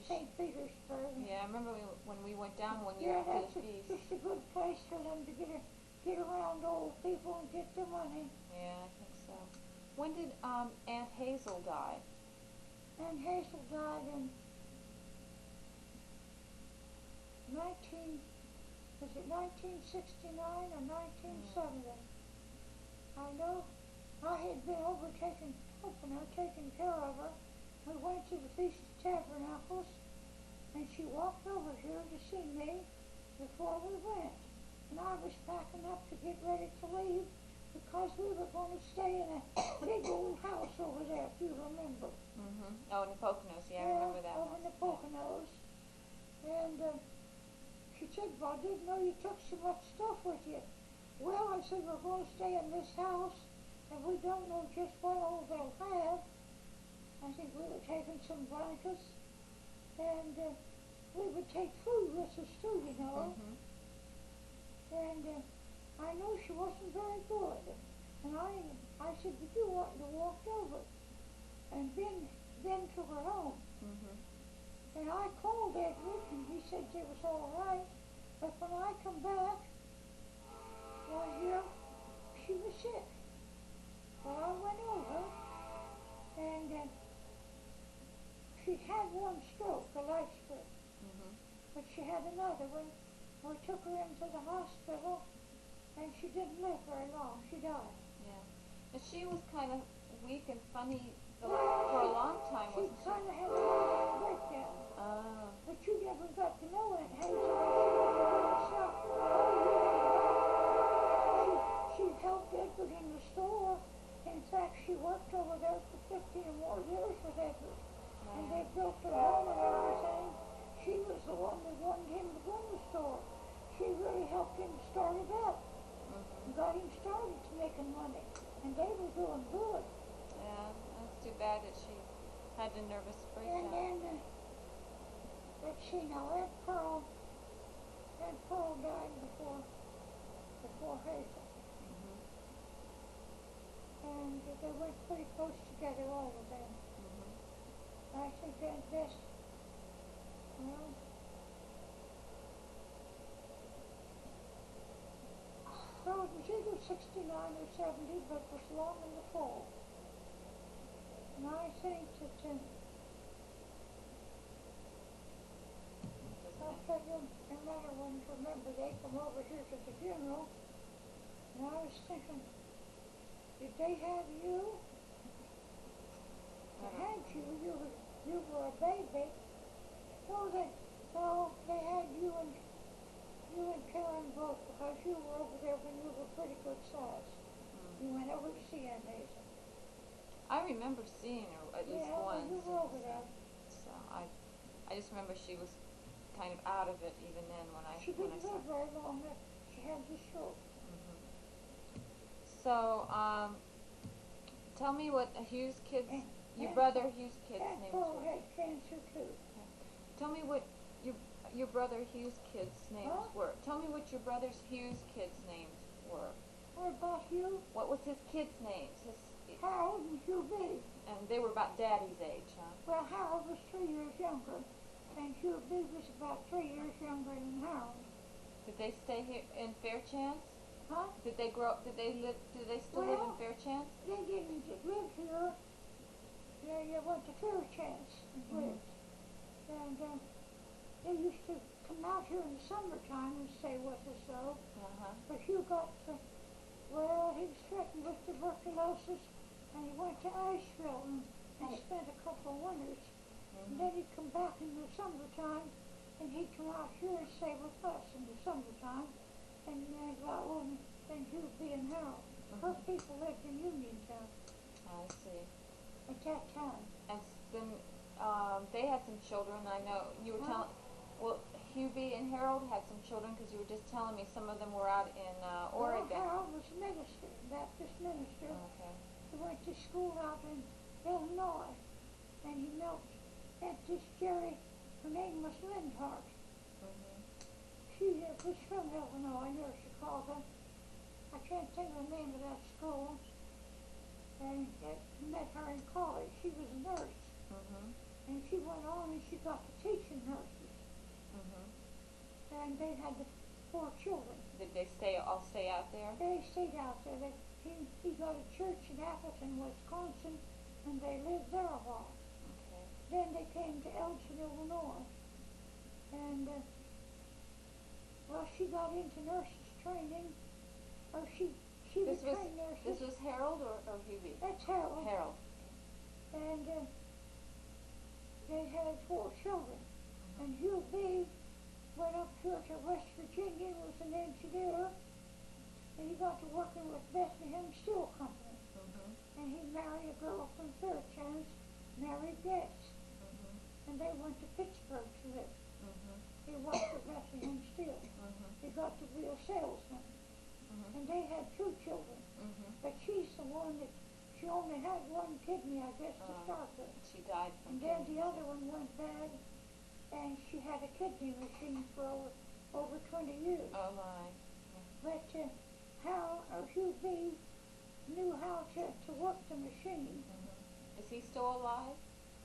St. Petersburg. Yeah, I remember when we went down one year Yeah, to that's the feast. just a good place for them to get around old people and get their money. Yeah, I think so. When did Aunt Hazel die? And Hazel died in 1969 or 1970? I know I had been helping her, taking care of her. We went to the Feast of Tabernacles, and she walked over here to see me before we went. And I was packing up to get ready to leave because we were going to stay in a big old house over there, if you remember. Oh, in the Poconos. Yeah, I remember that over one. in the Poconos. And she said, well, I didn't know you took so much stuff with you. Well, I said, we're going to stay in this house, and we don't know just what all they'll have. I think we were taking some blankets, and we would take food with us too, you know. And I know she wasn't very good. And I said, but you oughtn't to walk over. And Ben took her home. And I called Edward, and he said it was all right. But when I come back, well, she was sick. Well, I went over, and she had one stroke, a light stroke. But she had another one. We took her into the hospital, and she didn't live very long. She died. Yeah. And she was kind of weak and funny for a long time, She wasn't she? kind of had a nervous breakdown. Oh. But you never got to know Aunt Hazel. She was a real self. Oh, she helped Edward in the store. In fact, she worked over there for 50 or more years with Edward. And they built her home and everything. She was the one that wanted him to go in the store. She really helped him start it up. Got him started to making money. And they were doing good. Yeah, that's too bad that she had a nervous And breakdown. then, let's see now, Aunt Pearl died before Hazel. And they went pretty close together, all of them. I think Aunt Bess, well, it was either 69 or 70, but it was long in the fall. And I think that, I'll tell you another one to remember. They come over here to the funeral, and I was thinking, did they have you? They had you. You were a baby. No, they had you and Karen both, because you were over there when you were pretty good size. You went over to see Aunt Hazel. I remember seeing her at least once. Yeah, you were over there. So I just remember she was kind of out of it even then when I She didn't saw live very long. She had the stroke. So, tell me what Hugh's kids, your and- brother Hugh's kids' Aunt names Pearl were. had cancer too. Tell me what your brother Hugh's kids' names Huh? were. Tell me what your brother Hugh's kids' names were. What about you? What was his kids' names? Harold and Hugh B. And they were about Daddy's age, huh? Well, Harold was 3 years younger, and Hugh B. was about 3 years younger than Harold. Did they stay here in Fairchance? Huh? Did they grow up? Did they still live in Well- Fairchance? They didn't live here. They went to Fairchance and lived. And they used to come out here in the summertime and stay with us, though. But Hugh got, he was threatened with tuberculosis, and he went to Asheville and spent a couple of winters. And then he'd come back in the summertime, and he'd come out here and stay with us in the summertime. And then Hugh B. and Harold. Her people lived in Uniontown I see. at that time. And then they had some children. I know you were telling. Well, Hugh B. and Harold had some children because you were just telling me some of them were out in Oregon. Well, Harold was a minister, Baptist minister. Okay. He went to school out in Illinois, and he met this Jerry. Her name was Lindhart. She was from Illinois, near Chicago. I can't think of the name of that school. And met her in college. She was a nurse. And she went on and she got to teaching nurses. And they had 4 children. Did they all stay out there? They stayed out there. He got a church in Appleton, Wisconsin, and they lived there a while. Okay. Then they came to Elgin, Illinois. And, she got into nurses training. Or she This would was train nurses. this was Harold or Hugh B? That's Harold. Harold. And they had 4 children. And Hugh B. went up here to West Virginia and was an engineer. And he got to working with Bethlehem Steel Company. And he married a girl from Fairchance, Mary Getz. And they went to Pittsburgh to live. He worked for Bethlehem Steel. He got to be a salesman. And they had 2 children. But she's the one that, she only had 1 kidney, I guess, to start with. She died from And then kidney the other one went bad, and she had a kidney machine for over 20 years. Oh my. But Hugh B. knew how to work the machine. Is he still alive?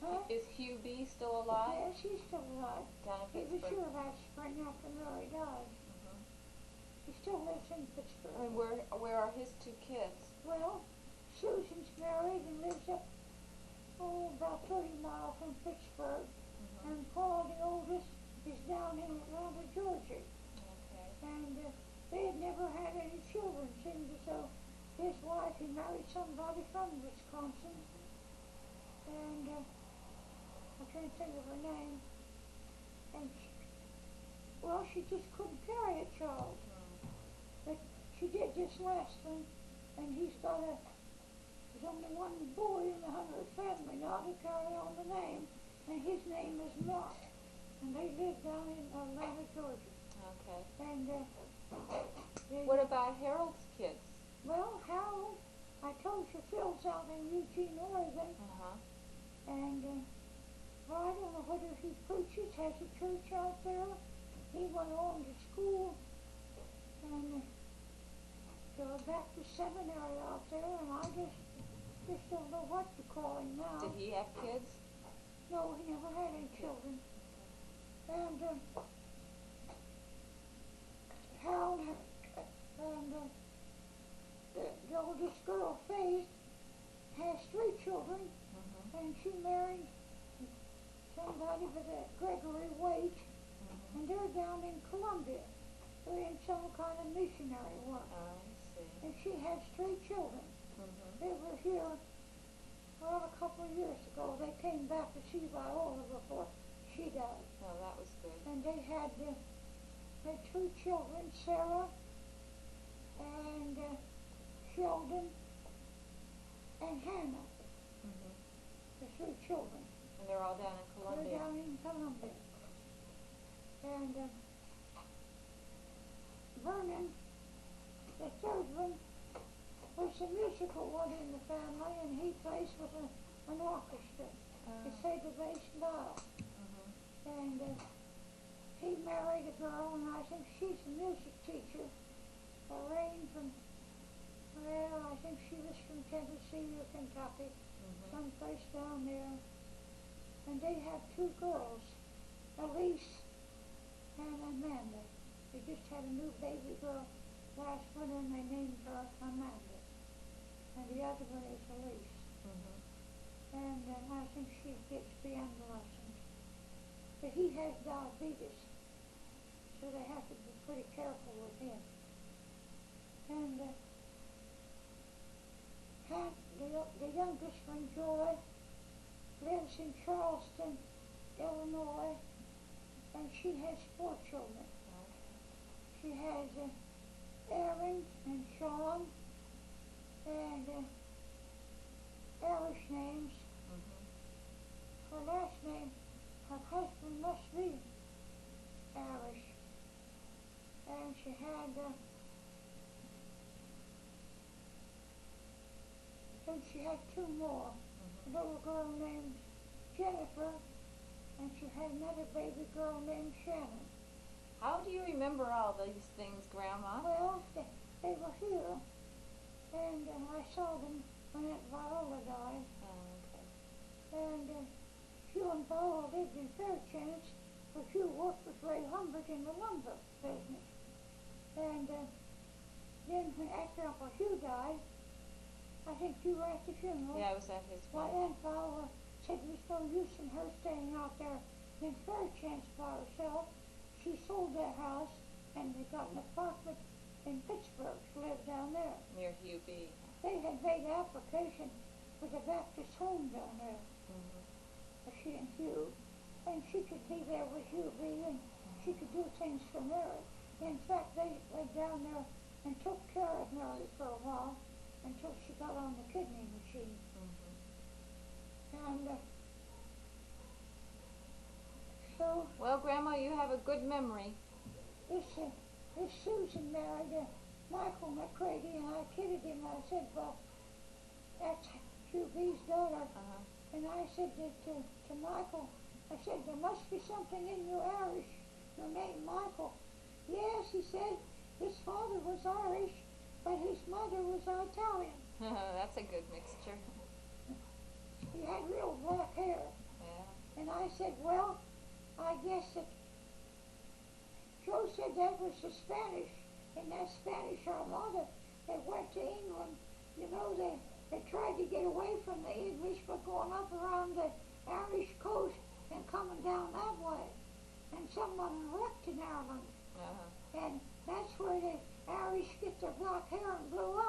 Huh? Is Hugh B. still alive? Yes, he's still alive. Down in He was Pittsburgh. here last spring after Mary died. Mhm. He still lives in Pittsburgh. And where are his two kids? Well, Susan's married and lives up, about 30 miles from Pittsburgh. Mhm. And Paul, the oldest, is down in Atlanta, Georgia. Okay. And they had never had any children, seemed as though his wife, he married somebody from Wisconsin. And I can't think of her name. And she just couldn't carry a child. Mm. But she did this last one, and there's only one boy in the Hunter family now to carry on the name, and his name is Mark. And they live down in Atlanta, Georgia. Okay. And What about Harold's kids? well, Harold, I told you, Phil's out in Eugene, Oregon, Uh-huh. and well, I don't know whether he preaches, has a church out there. He went on to school and to a Baptist seminary out there, and I just don't know what to call him now. Did he have kids? No, he never had any children. And Harold and the oldest girl, Faith, has 3 children, Mhm. and she married somebody with a Gregory Waite, Mhm. and they're down in Columbia. They're in some kind of missionary work. I see. And she has 3 children. Mhm. They were here, well, a couple of years ago. They came back to see Viola before she died. Oh, that was good. And they had 2 children, Sarah and Sheldon and Hannah, Mhm. the 3 children. And they're all down in They're Columbia. down in Columbia. And Vernon, the 3rd one, was the musical one in the family, and he plays with an orchestra, the Sega bass viol. Mhm. And he married a girl, and I think she's a music teacher, Lorraine from, well, I think she was from Tennessee or Kentucky, Mhm. someplace down there. And they have 2 girls, Elise and Amanda. They just had a new baby girl last winter, and they named her Amanda. And the other one is Elise. Mhm. And I think she gets piano lessons. But he has diabetes, so they have to be pretty careful with him. And Pat, the youngest one, Joy, lives in Charleston, Illinois, and she has 4 children. She has Aaron and Sean, and Irish names. Mhm. Her last name, her husband must be Irish. And she had, then she had 2 more. A little girl named Jennifer, and she had another baby girl named Shannon. How do you remember all these things, Grandma? Well, they were here, and I saw them when Aunt Viola died. Oh, okay. And Hugh and Viola lived in Fairchance, but Hugh worked with Ray Humbert in the lumber business. And then after Uncle Hugh died, I think you were at the funeral. Yeah, I was at his My funeral. Aunt Viola said there was no use in her staying out there in Fairchance by herself. She sold their house, and they got an apartment in Pittsburgh to live down there. Near Hugh B. They had made an application for the Baptist home down there, Mhm. for she and Hugh. And she could be there with Hugh B, and she could do things for Mary. In fact, they went down there and took care of Mary for a while until she got on the kidney machine. Mhm. And so Well, Grandma, you have a good memory. this Susan married Michael McCready, and I kidded him. I said, well, that's Hugh B's daughter. Uh-huh. And I said to Michael, I said, there must be something in you Irish. Your name, Michael. Yes, he said, his father was Irish, but his mother was Italian. That's a good mixture. He had real black hair. And I said, well, I guess that Joe said that was the Spanish, and that Spanish Armada that went to England. You know, they tried to get away from the English by going up around the Irish coast and coming down that way. And someone wrecked in Ireland. Uh-huh. And that's where the Irish get their black hair and blew up.